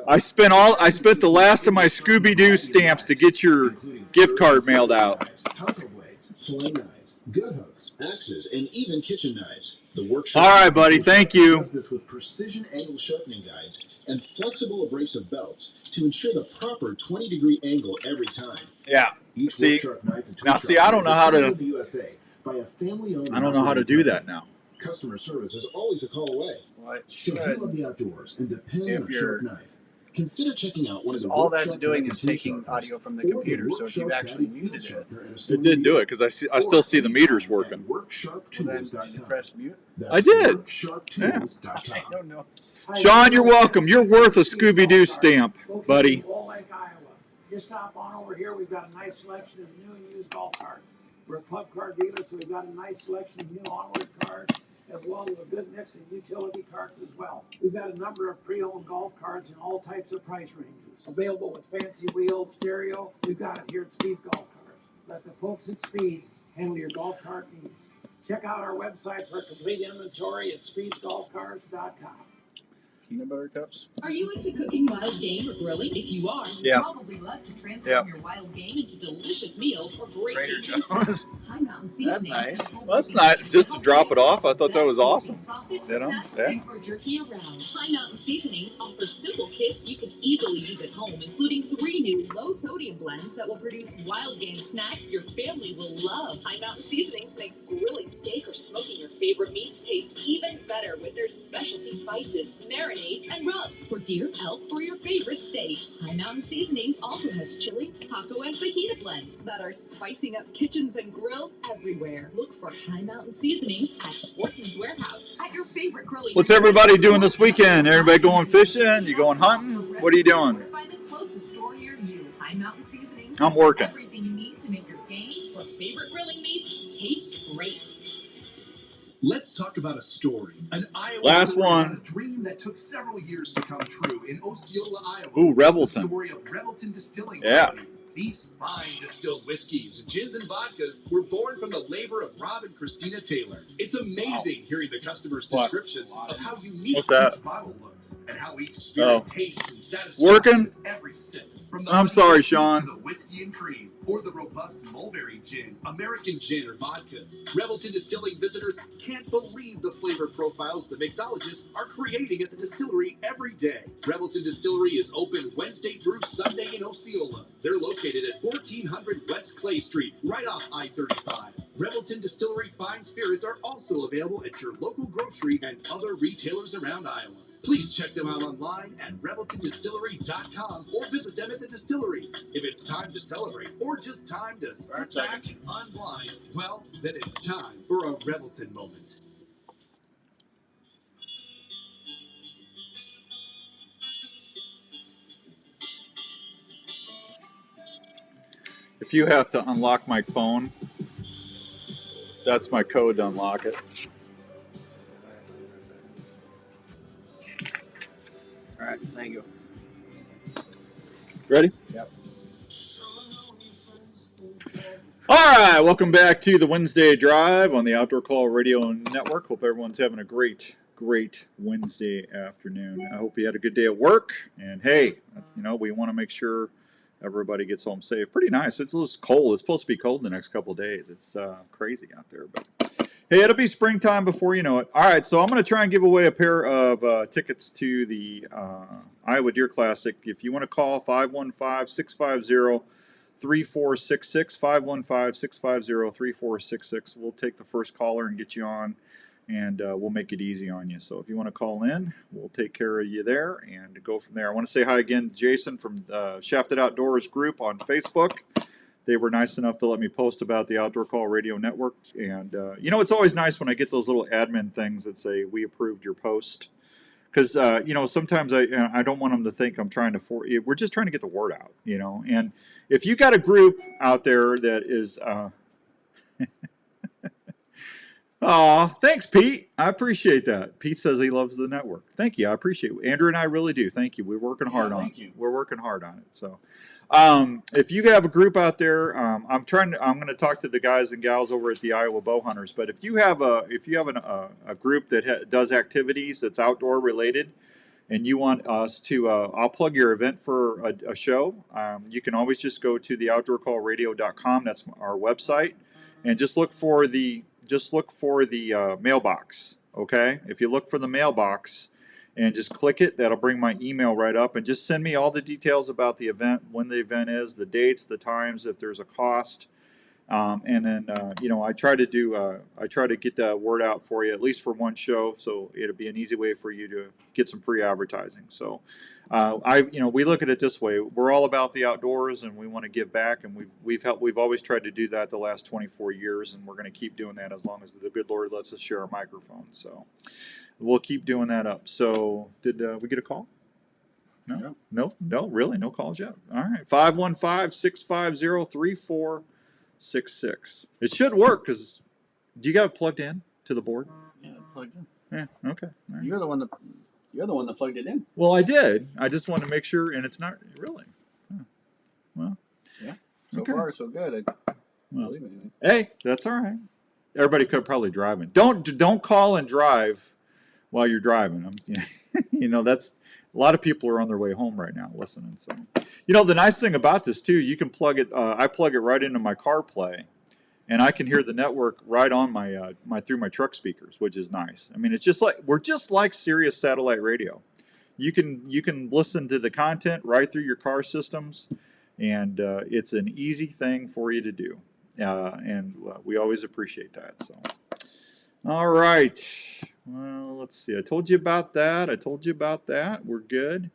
I spent the last of my Scooby-Doo stamps to get your gift card mailed out. Tonsil blades, fillet knives, gut hooks, axes, and even kitchen knives. The workshop. All right, buddy. Thank you. Does this with precision angle sharpening guides and flexible abrasive belts to ensure the proper 20-degree angle every time. Yeah. Each See, workshop knife and tool now see, shop I don't is know how assembled in to. the USA by a family-owned. I don't know how to do that now. Customer service is always a call away. Well, So if you love the outdoors and depend on a sharp knife, consider checking out one of the all that's workshop doing knife is and tool taking sharpeners, audio from the or computer. So if you workshop actually guided muted field it, sharpener at a It store didn't do near it because I still see the meters working. well, then did you WorkSharpTools.com. press mute? That's I did. WorkSharpTools.com. I don't know. Sean, you're welcome. You're worth a Scooby-Doo stamp, buddy. Wall Lake, Iowa. Just hop on over here. We've got a nice selection of new and used golf carts. We're a club car dealer, so we've got a nice selection of new onward cars, as well as a good mix of utility carts as well. We've got a number of pre-owned golf carts in all types of price ranges. Available with fancy wheels, stereo. We've got it here at Speed's Golf Cars. Let the folks at Speed's handle your golf cart needs. Check out our website for a complete inventory at speedsgolfcars.com. Peanut butter cups? Are you into cooking wild game or grilling? If you are, you'd Yeah. probably love to transform your wild game into delicious meals or great Trader tasting Joe's. snacks. High Mountain Seasonings. nice. Well, that's not just to drop it off. I thought that was awesome. Sausage, You know? snacks, Yeah. or jerky around. High Mountain Seasonings offers simple kits you can easily use at home, including 3 new low-sodium blends that will produce wild game snacks your family will love. High Mountain Seasonings makes grilling steak or smoking your favorite meats taste even better with their specialty spices, marinades, and rubs for deer, elk, or your favorite steaks. High Mountain Seasonings also has chili, taco, and fajita blends that are spicing up kitchens and grills everywhere. Look for High Mountain Seasonings at Sportsman's Warehouse, at your favorite grilling. What's everybody doing this weekend? Everybody going fishing? You going hunting? What are you doing? Find the closest store near you. High Mountain Seasonings. I'm working. Everything you need to make your game or favorite grilling meats taste great. Let's talk about a story. An Iowa Last story one. about a dream that took several years to come true in Osceola, Iowa. Ooh, It's the Rebelton. story of Rebelton Distilling. Yeah. Company. These fine distilled whiskeys, gins, and vodkas were born from the labor of Rob and Christina Taylor. It's amazing hearing the customers' What? descriptions of how unique What's that? each bottle looks and how each spirit Oh. tastes and satisfies Working? with every sip. From the I'm honey sorry, whiskey Sean. to the whiskey and cream, or the robust mulberry gin, American gin, or vodkas. Rebelton Distilling visitors can't believe the flavor profiles the mixologists are creating at the distillery every day. Rebelton Distillery is open Wednesday through Sunday in Osceola. They're located at 1400 West Clay Street, right off I-35. Rebelton Distillery fine spirits are also available at your local grocery and other retailers around Iowa. Please check them out online at RebeltonDistillery.com or visit them at the distillery. If it's time to celebrate or just time to sit back and unwind, well, then it's time for a Rebelton moment. If you have to unlock my phone, that's my code to unlock it. All right, thank you. Ready? Yep. All right, welcome back to the Wednesday Drive on the Outdoor Call Radio Network. Hope everyone's having a great great Wednesday afternoon. I hope you had a good day at work. And hey, you know, we want to make sure everybody gets home safe. Pretty nice. It's a little cold. It's supposed to be cold the next couple of days. It's crazy out there. But hey, it'll be springtime before you know it. All right, so I'm going to try and give away a pair of tickets to the Iowa Deer Classic. If you want to call 515-650-3466, 515-650-3466. We'll take the first caller and get you on, and we'll make it easy on you. So if you want to call in, we'll take care of you there and go from there. I want to say hi again to Jason from Shafted Outdoors group on Facebook. They were nice enough to let me post about the Outdoor Call Radio Network. And, you know, it's always nice when I get those little admin things that say, we approved your post. Because, you know, sometimes I don't want them to think I'm trying to we're just trying to get the word out, you know. And if you got a group out there that is, aw, thanks, Pete. I appreciate that. Pete says he loves the network. Thank you. I appreciate it. Andrew and I really do. Thank you. We're working hard on it. We're working hard on it. So, if you have a group out there, I'm going to talk to the guys and gals over at the Iowa Bow Hunters. But if you have a group that does activities that's outdoor related, and you want us to, I'll plug your event for a show. You can always just go to the outdoorcallradio.com. That's our website, and just look for the mailbox. Okay, if you look for the mailbox and just click it, that'll bring my email right up, and just send me all the details about the event, when the event is, the dates, the times, if there's a cost, and then you know, I try to get the word out for you at least for one show, so it'll be an easy way for you to get some free advertising. So we look at it this way: we're all about the outdoors, and we want to give back, and we've always tried to do that the last 24 years, and we're going to keep doing that as long as the good Lord lets us share a microphone. So we'll keep doing that up. So did we get a call? No, really, no calls yet. All right, 515-650-3466. It should work, because do you got it plugged in to the board? Yeah, plugged in. Yeah, okay. All right. You're the one that plugged it in. Well, I did. I just want to make sure, and it's not really. Huh. Well, yeah. So okay. far, so good. I believe it. Anyway. Hey, that's all right. Everybody could probably driving. Don't call and drive while you're driving. You know, that's a lot of people are on their way home right now listening. So, you know, the nice thing about this too, you can plug it. I plug it right into my CarPlay, and I can hear the network right on my through my truck speakers, which is nice. I mean, it's just like we're just like Sirius satellite radio. You can listen to the content right through your car systems, and it's an easy thing for you to do, and we always appreciate that. So, all right. Well, let's see. I told you about that. We're good.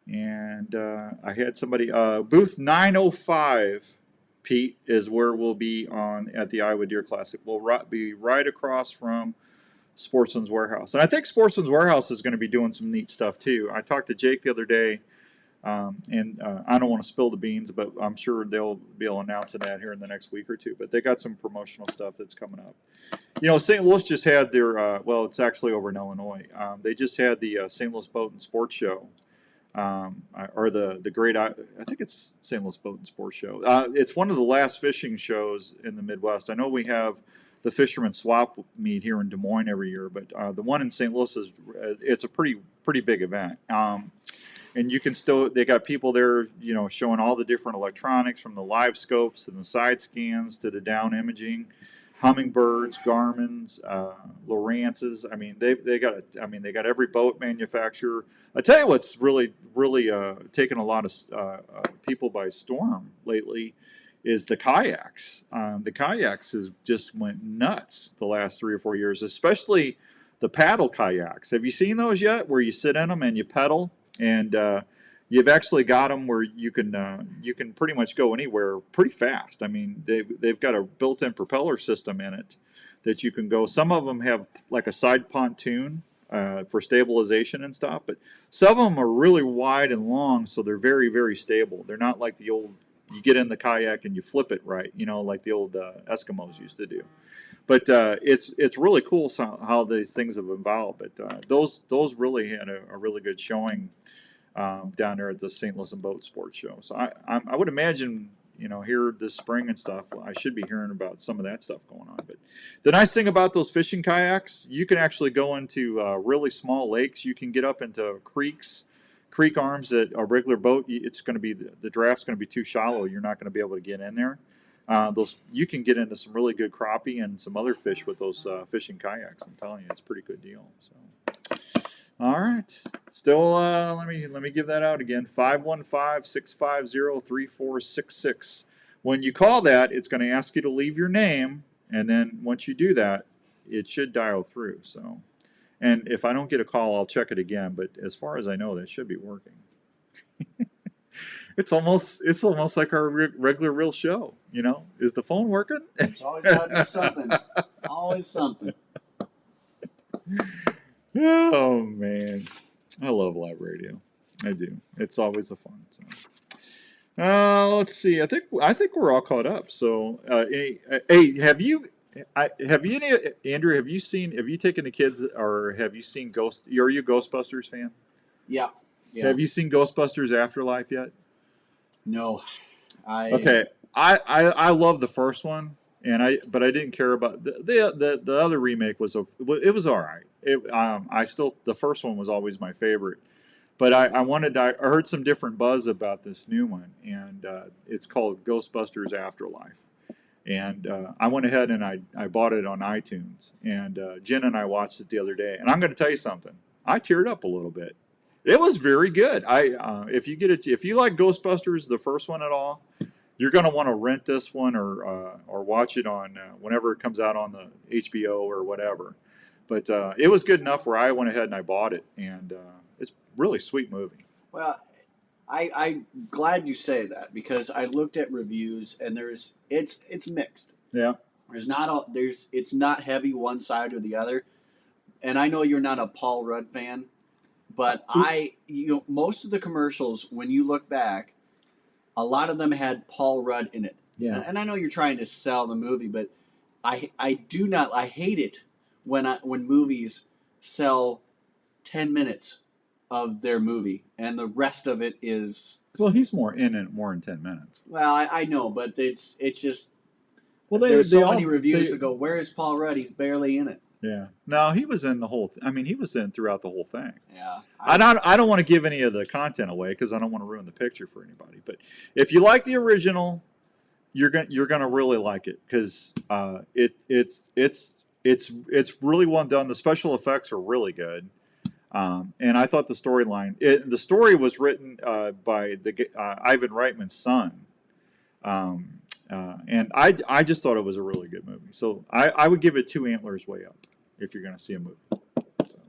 And I had somebody, booth 905, Pete, is where we'll be at the Iowa Deer Classic. We'll be right across from Sportsman's Warehouse. And I think Sportsman's Warehouse is going to be doing some neat stuff too. I talked to Jake the other day, and I don't want to spill the beans, but I'm sure they'll be announcing that here in the next week or two. But they got some promotional stuff that's coming up. You know, St. Louis just had their, well, it's actually over in Illinois. They just had the St. Louis Boat and Sports Show, or the great, I think it's St. Louis Boat and Sports Show. It's one of the last fishing shows in the Midwest. I know we have the Fisherman Swap meet here in Des Moines every year, but the one in St. Louis it's a pretty big event. And you can they got people there, you know, showing all the different electronics, from the live scopes and the side scans to the down imaging. Humminbirds, Garmin's, Lowrance's. I mean, they got every boat manufacturer. I tell you what's really taken a lot of people by storm lately is the kayaks. The kayaks has just went nuts the last 3 or 4 years, especially the paddle kayaks. Have you seen those yet? Where you sit in them and you pedal, and you've actually got them where you can pretty much go anywhere pretty fast. I mean, they've got a built-in propeller system in it that you can go. Some of them have like a side pontoon for stabilization and stuff, but some of them are really wide and long, so they're very, very stable. They're not like the old, you get in the kayak and you flip it right, you know, like the old Eskimos used to do. But it's really cool how these things have evolved. But those really had a really good showing down there at the St. Louis and Boat Sports Show. So I would imagine here this spring and stuff, I should be hearing about some of that stuff going on. But the nice thing about those fishing kayaks, you can actually go into really small lakes. You can get up into creek arms that a regular boat, it's going to be, the draft's going to be too shallow. You're not going to be able to get in there. You can get into some really good crappie and some other fish with those fishing kayaks. I'm telling you, it's a pretty good deal. So, all right. Still, let me give that out again. 515-650-3466. When you call that, it's going to ask you to leave your name, and then once you do that, it should dial through. So, and if I don't get a call, I'll check it again. But as far as I know, that should be working. It's almost like our regular real show. Is the phone working? It's always got to be something. Always something. Oh man, I love live radio. I do. It's always a fun. So, let's see. I think we're all caught up. So, hey, have you Andrew? Have you taken the kids, or have you seen Are you a Ghostbusters fan? Yeah. Have you seen Ghostbusters Afterlife yet? No. Okay. I love the first one, but I didn't care about the other remake. It was all right. The first one was always my favorite, but I heard some different buzz about this new one, and it's called Ghostbusters Afterlife, and I went ahead and I bought it on iTunes, and Jen and I watched it the other day, and I'm going to tell you something. I teared up a little bit. It was very good. If you like Ghostbusters, the first one at all, you're going to want to rent this one or watch it on whenever it comes out on the HBO or whatever. But it was good enough where I went ahead and I bought it, and it's a really sweet movie. Well, I'm glad you say that, because I looked at reviews and it's mixed. Yeah. It's not heavy one side or the other, and I know you're not a Paul Rudd fan. But most of the commercials, when you look back, a lot of them had Paul Rudd in it. Yeah. And I know you're trying to sell the movie, but I hate it when movies sell 10 minutes of their movie and the rest of it is. Well, he's more in it more than 10 minutes. Well, I know, but it's just. Well, there's so many reviews that go, "Where is Paul Rudd? He's barely in it." Yeah. No, he was in the whole. He was in throughout the whole thing. Yeah. I don't want to give any of the content away because I don't want to ruin the picture for anybody. But if you like the original, you're gonna really like it because it's really well done. The special effects are really good, and I thought the story was written by Ivan Reitman's son. And I just thought it was a really good movie. So I would give it 2 antlers way up if you're going to see a movie. So,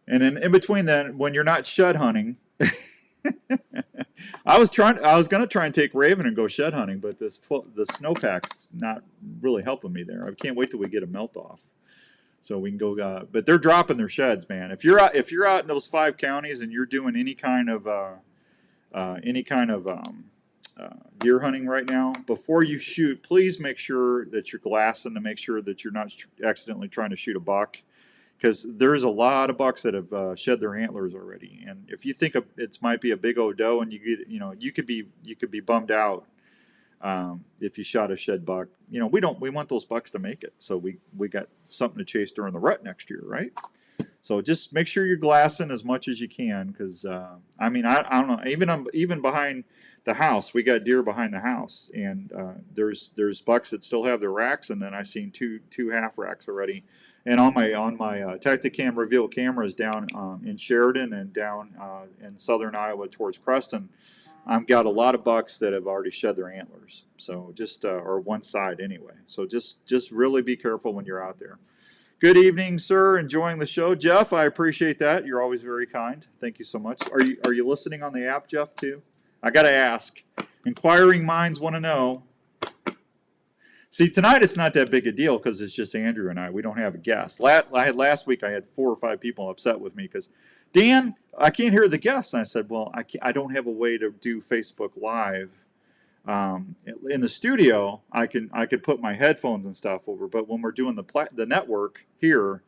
and then in between then, when you're not shed hunting, I was going to try and take Raven and go shed hunting, but the snowpack's not really helping me there. I can't wait till we get a melt off. So we can go, but they're dropping their sheds, man. If you're out in those 5 counties and you're doing any kind of deer hunting right now, before you shoot, please make sure that you're glassing to make sure that you're not accidentally trying to shoot a buck, because there's a lot of bucks that have shed their antlers already. And if you think it might be a big old doe, and you could be bummed out if you shot a shed buck. We want those bucks to make it, so we got something to chase during the rut next year, right? So just make sure you're glassing as much as you can, because I don't know, even behind the house, we got deer behind the house, and there's bucks that still have their racks, and then I seen two half racks already. And on my Tacticam Reveal cameras down in Sheridan and down in southern Iowa towards Creston, I've got a lot of bucks that have already shed their antlers. So just or one side anyway. So just really be careful when you're out there. Good evening, sir. Enjoying the show, Jeff. I appreciate that. You're always very kind. Thank you so much. Are you listening on the app, Jeff, too? I got to ask. Inquiring minds want to know. See, tonight it's not that big a deal because it's just Andrew and I. We don't have a guest. Last week I had 4 or 5 people upset with me because, Dan, I can't hear the guests. And I said, well, I don't have a way to do Facebook Live. In the studio, I could put my headphones and stuff over, but when we're doing the network here,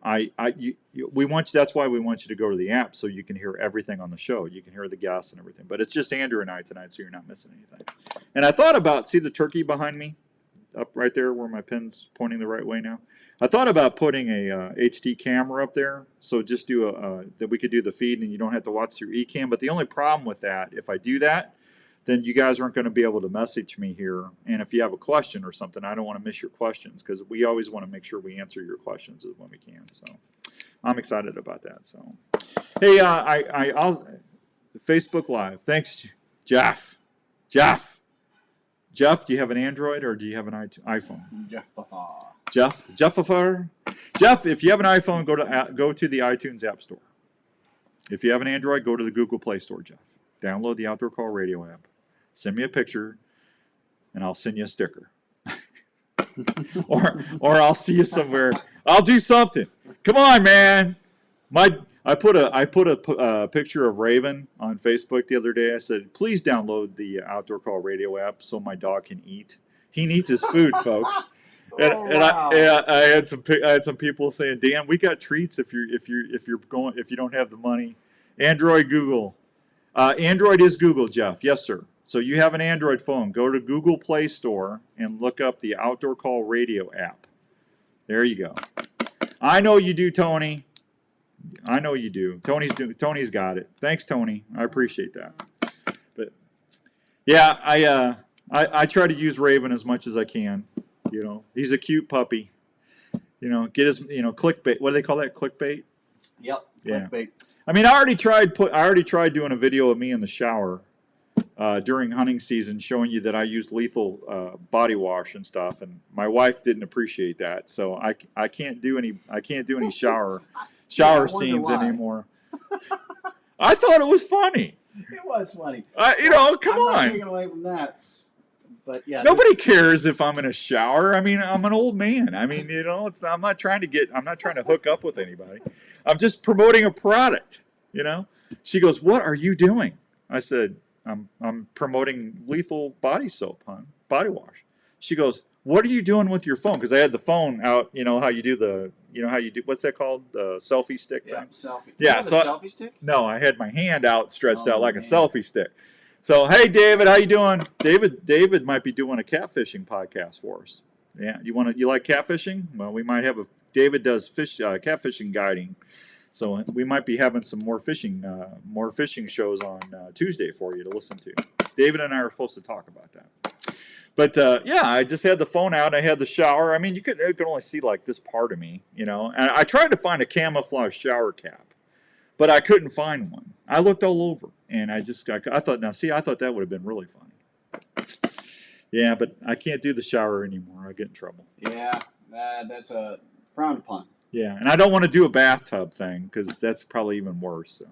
we want you. That's why we want you to go to the app so you can hear everything on the show. You can hear the guests and everything. But it's just Andrew and I tonight, so you're not missing anything. And I thought about, see the turkey behind me, up right there where my pin's pointing the right way now. I thought about putting a HD camera up there, so just do that we could do the feed and you don't have to watch through Ecamm. But the only problem with that, if I do that, then you guys aren't going to be able to message me here. And if you have a question or something, I don't want to miss your questions because we always want to make sure we answer your questions when we can. So I'm excited about that. So, hey, I'll Facebook Live. Thanks, Jeff. Jeff, do you have an Android or do you have an iPhone? Jeff, if you have an iPhone, go to the iTunes App Store. If you have an Android, go to the Google Play Store, Jeff. Download the Outdoor Call Radio app. Send me a picture, and I'll send you a sticker. or I'll see you somewhere. I'll do something. Come on, man. I put a picture of Raven on Facebook the other day. I said, please download the Outdoor Call Radio app so my dog can eat. He needs his food, folks. And I had some people saying, Dan, we got treats if you don't have the money. Android, Google. Android is Google, Jeff. Yes, sir. So you have an Android phone. Go to Google Play Store and look up the Outdoor Call Radio app. There you go. I know you do, Tony. I know you do. Tony's got it. Thanks, Tony. I appreciate that. But yeah, I try to use Raven as much as I can. You know, he's a cute puppy. You know, get his clickbait. What do they call that? Clickbait. Yep. Yeah. Clickbait. I mean, I already tried doing a video of me in the shower during hunting season, showing you that I use lethal body wash and stuff, and my wife didn't appreciate that, so I can't do any shower scenes anymore. I thought it was funny. It was funny. Come on. I'm not taking away from that. But yeah, nobody cares if I'm in a shower. I mean, I'm an old man. I mean, I'm not trying to hook up with anybody. I'm just promoting a product, She goes, "What are you doing?" I said, I'm promoting lethal body soap, body wash. She goes, "What are you doing with your phone?" Because I had the phone out, how you do what's that called? The selfie stick thing? Selfie. Yeah, a selfie stick? No, I had my hand out, stretched out like a selfie stick. So, hey, David, how you doing? David might be doing a catfishing podcast for us. Yeah, you like catfishing? Well, we might have David does catfishing guiding. So we might be having some more fishing shows on Tuesday for you to listen to. David and I are supposed to talk about that. But I just had the phone out. I had the shower. I mean, you could only see like this part of me, And I tried to find a camouflage shower cap, but I couldn't find one. I looked all over, and I thought that would have been really funny. Yeah, but I can't do the shower anymore. I get in trouble. Yeah, that's a frowned upon. Yeah, and I don't want to do a bathtub thing because that's probably even worse. So,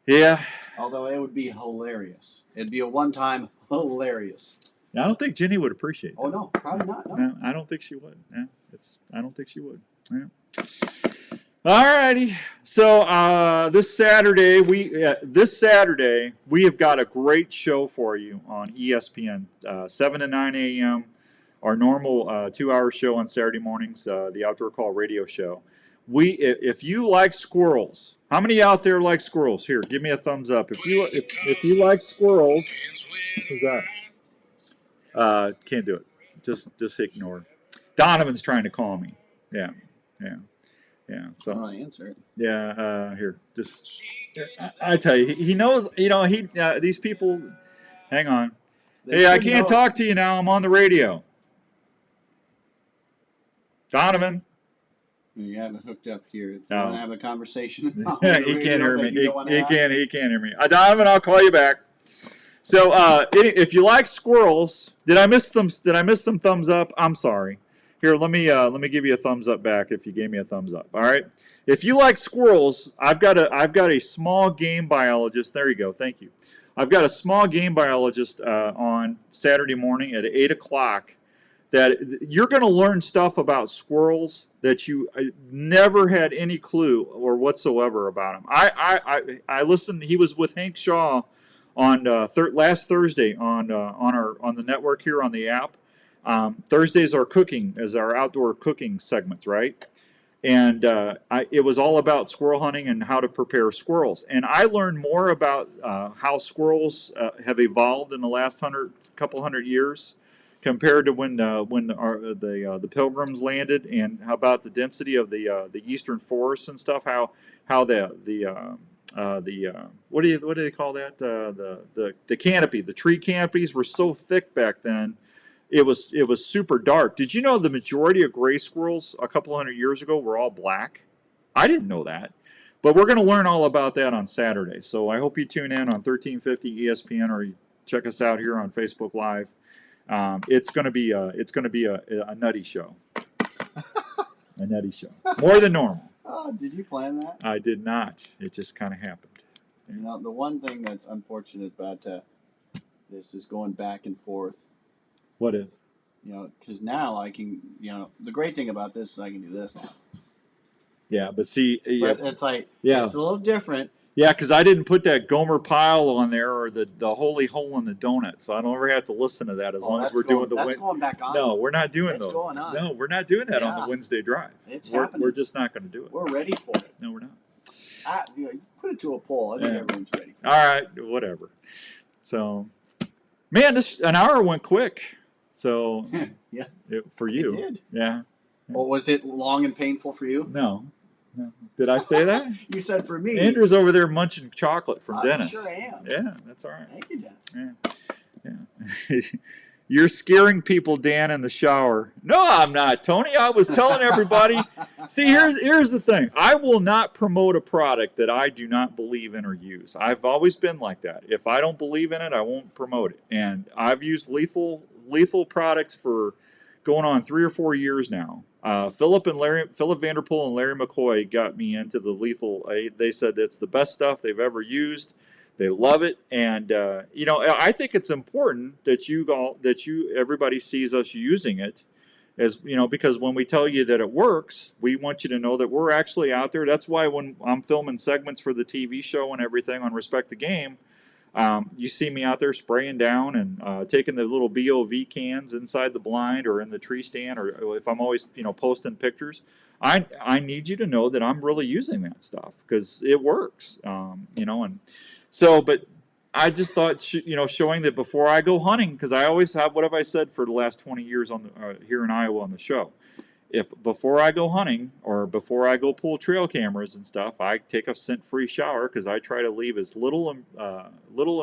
yeah. Although it would be hilarious. It'd be a one-time hilarious. I don't think Jenny would appreciate that. Oh no, probably not. No, I don't think she would. Yeah, I don't think she would. Yeah. All righty. So this Saturday we have got a great show for you on ESPN, 7 to 9 a.m. Our normal 2-hour show on Saturday mornings, the Outdoor Call Radio Show. If you like squirrels, how many out there like squirrels? Here, give me a thumbs up. If you like squirrels, who's that? Can't do it. Just ignore. Donovan's trying to call me. Yeah. So I'll answer it. Yeah. Here, I tell you, he knows. These people. Hang on. Hey, I can't talk to you now. I'm on the radio. Donovan. You have it hooked up here. You want to have a conversation? He can't hear me. He can't hear me. Donovan, I'll call you back. So, if you like squirrels, did I miss some thumbs up? I'm sorry. Here, let me give you a thumbs up back if you gave me a thumbs up. All right. If you like squirrels, I've got a small game biologist. There you go. Thank you. I've got a small game biologist on Saturday morning at 8:00. That you're going to learn stuff about squirrels that you never had any clue or whatsoever about them. I listened. He was with Hank Shaw on last Thursday on the network here on the app. Thursdays are our outdoor cooking segments, right? And it was all about squirrel hunting and how to prepare squirrels. And I learned more about how squirrels have evolved in the last couple hundred years compared to when the Pilgrims landed, and how about the density of the eastern forests and stuff. How what do they call that? The canopy, the tree canopies were so thick back then. It was super dark. Did you know the majority of gray squirrels a couple hundred years ago were all black? I didn't know that. But we're going to learn all about that on Saturday. So I hope you tune in on 1350 ESPN, or you check us out here on Facebook Live. It's going to be a nutty show. A nutty show. More than normal. Oh, did you plan that? I did not. It just kind of happened. You know, the one thing that's unfortunate about this is going back and forth. What is? You know, because now I can, the great thing about this is I can do this now. Yeah, but see, But it's like, it's a little different. Yeah, because I didn't put that Gomer Pyle on there, or the holy hole in the donut, so I don't ever have to listen to that as long as we're doing the. That's going back on. No, we're not doing those. Going on. No, we're not doing that on the Wednesday drive. It's happening. We're just not going to do it. We're ready for it. No, we're not. You put it to a poll. I think everyone's ready. All right, whatever. So, man, an hour went quick. So, yeah, for you, it did. Yeah. Well, was it long and painful for you? No. Did I say that? You said for me. Andrew's over there munching chocolate from Dennis. Sure I am. Yeah, that's all right. Thank you, Dennis. Yeah. You're scaring people, Dan, in the shower. No, I'm not, Tony. I was telling everybody. See, here's the thing. I will not promote a product that I do not believe in or use. I've always been like that. If I don't believe in it, I won't promote it. And I've used lethal products for going on 3 or 4 years now. Philip Vanderpool and Larry McCoy got me into the lethal. They said it's the best stuff they've ever used. They love it, and I think it's important that everybody sees us using it, because when we tell you that it works, we want you to know that we're actually out there. That's why when I'm filming segments for the TV show and everything on Respect the Game, you see me out there spraying down and taking the little BOV cans inside the blind or in the tree stand, or if I'm always posting pictures. I need you to know that I'm really using that stuff because it works, and. So, but I just thought, showing that before I go hunting, because I always have, what have I said for the last 20 years here in Iowa on the show? If before I go hunting or before I go pull trail cameras and stuff, I take a scent-free shower because I try to leave as little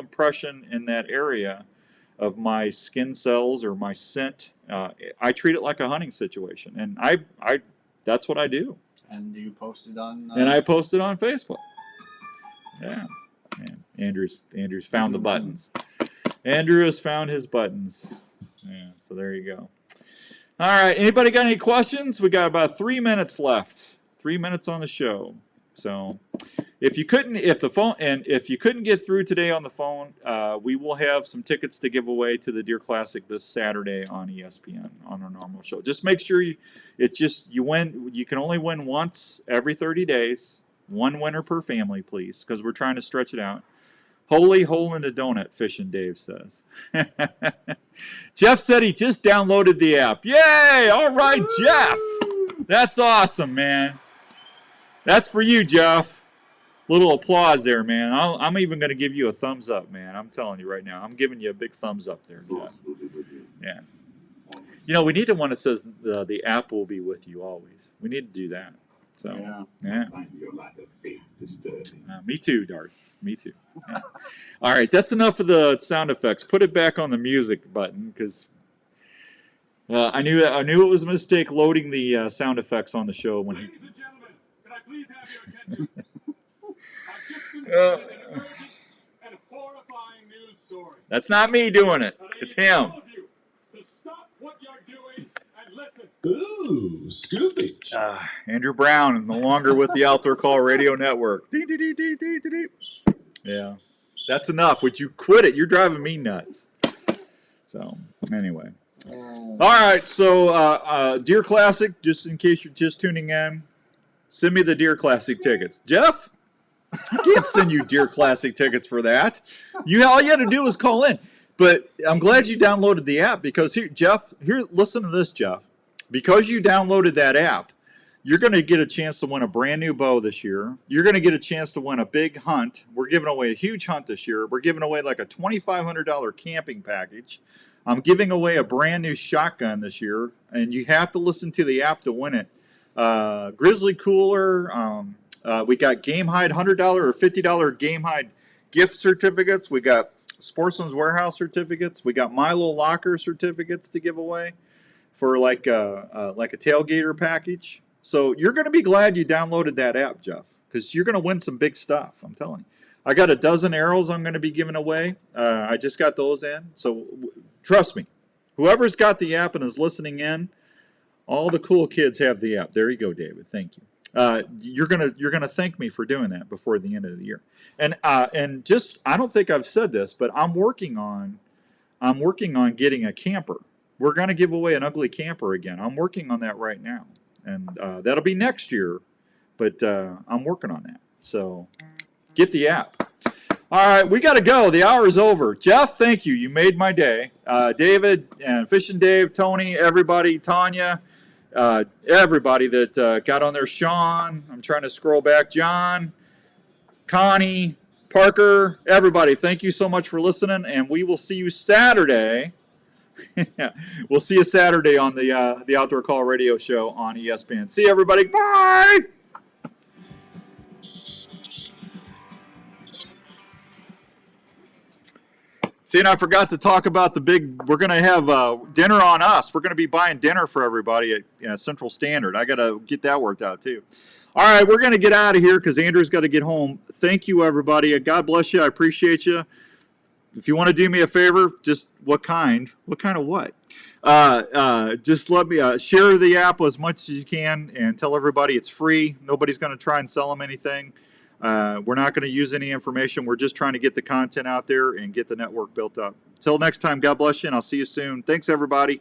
impression in that area of my skin cells or my scent. I treat it like a hunting situation, and I that's what I do. And you posted on. And I posted on Facebook. Yeah. Man, Andrew's found the buttons. Andrew has found his buttons. Yeah, so there you go. All right, anybody got any questions? We got about 3 minutes left. 3 minutes on the show. So if you couldn't get through today on the phone, we will have some tickets to give away to the Deer Classic this Saturday on ESPN on our normal show. Just make sure you win. You can only win once every 30 days. One winner per family, please, because we're trying to stretch it out. Holy hole in the donut, Fishing Dave says. Jeff said he just downloaded the app. Yay! All right, Jeff. That's awesome, man. That's for you, Jeff. Little applause there, man. I'm even going to give you a thumbs up, man. I'm telling you right now. I'm giving you a big thumbs up there, Jeff. Yeah. We need one that says the app will be with you always. We need to do that. So, yeah. Me too, Darth. Me too. Yeah. All right, that's enough of the sound effects. Put it back on the music button because I knew it was a mistake loading the sound effects on the show when he. Ladies and gentlemen, can I please have your attention? I've just been given an urgent and horrifying news story. That's not me doing it. It's him. All of you to stop what you're doing and listen. Ooh, Scooby. Andrew Brown is no longer with the Out There Call Radio Network. Yeah, that's enough. Would you quit it? You're driving me nuts. So, anyway. All right, so Deer Classic, just in case you're just tuning in, send me the Deer Classic tickets. Jeff? I can't send you Deer Classic tickets for that. All you had to do was call in. But I'm glad you downloaded the app because listen to this, Jeff. Because you downloaded that app, you're going to get a chance to win a brand new bow this year. You're going to get a chance to win a big hunt. We're giving away a huge hunt this year. We're giving away like a $2,500 camping package. I'm giving away a brand new shotgun this year, and you have to listen to the app to win it. Grizzly Cooler. We got Game Hide $100 or $50 Game Hide gift certificates. We got Sportsman's Warehouse certificates. We got Milo Locker certificates to give away for like a tailgater package. So you're going to be glad you downloaded that app, Jeff, because you're going to win some big stuff. I'm telling you. I got a dozen arrows I'm going to be giving away. I just got those in. So trust me, whoever's got the app and is listening in, all the cool kids have the app. There you go, David. Thank you. You're gonna thank me for doing that before the end of the year. And just, I don't think I've said this, but I'm working on getting a camper. We're gonna give away an ugly camper again. I'm working on that right now, and that'll be next year. But I'm working on that. So get the app. All right, we got to go. The hour is over. Jeff, thank you. You made my day. David and Fishing Dave, Tony, everybody, Tanya. Everybody that got on there, Sean, I'm trying to scroll back, John, Connie, Parker, everybody, thank you so much for listening, and we will see you Saturday. We'll see you Saturday on the Outdoor Call Radio Show on ESPN. See you, everybody. Bye! See, and I forgot to talk about we're going to have dinner on us. We're going to be buying dinner for everybody at Central Standard. I got to get that worked out, too. All right, we're going to get out of here because Andrew's got to get home. Thank you, everybody. God bless you. I appreciate you. If you want to do me a favor, just what kind? What kind of what? Just let me share the app as much as you can and tell everybody it's free. Nobody's going to try and sell them anything. We're not going to use any information. We're just trying to get the content out there and get the network built up. Till next time, God bless you, and I'll see you soon. Thanks, everybody.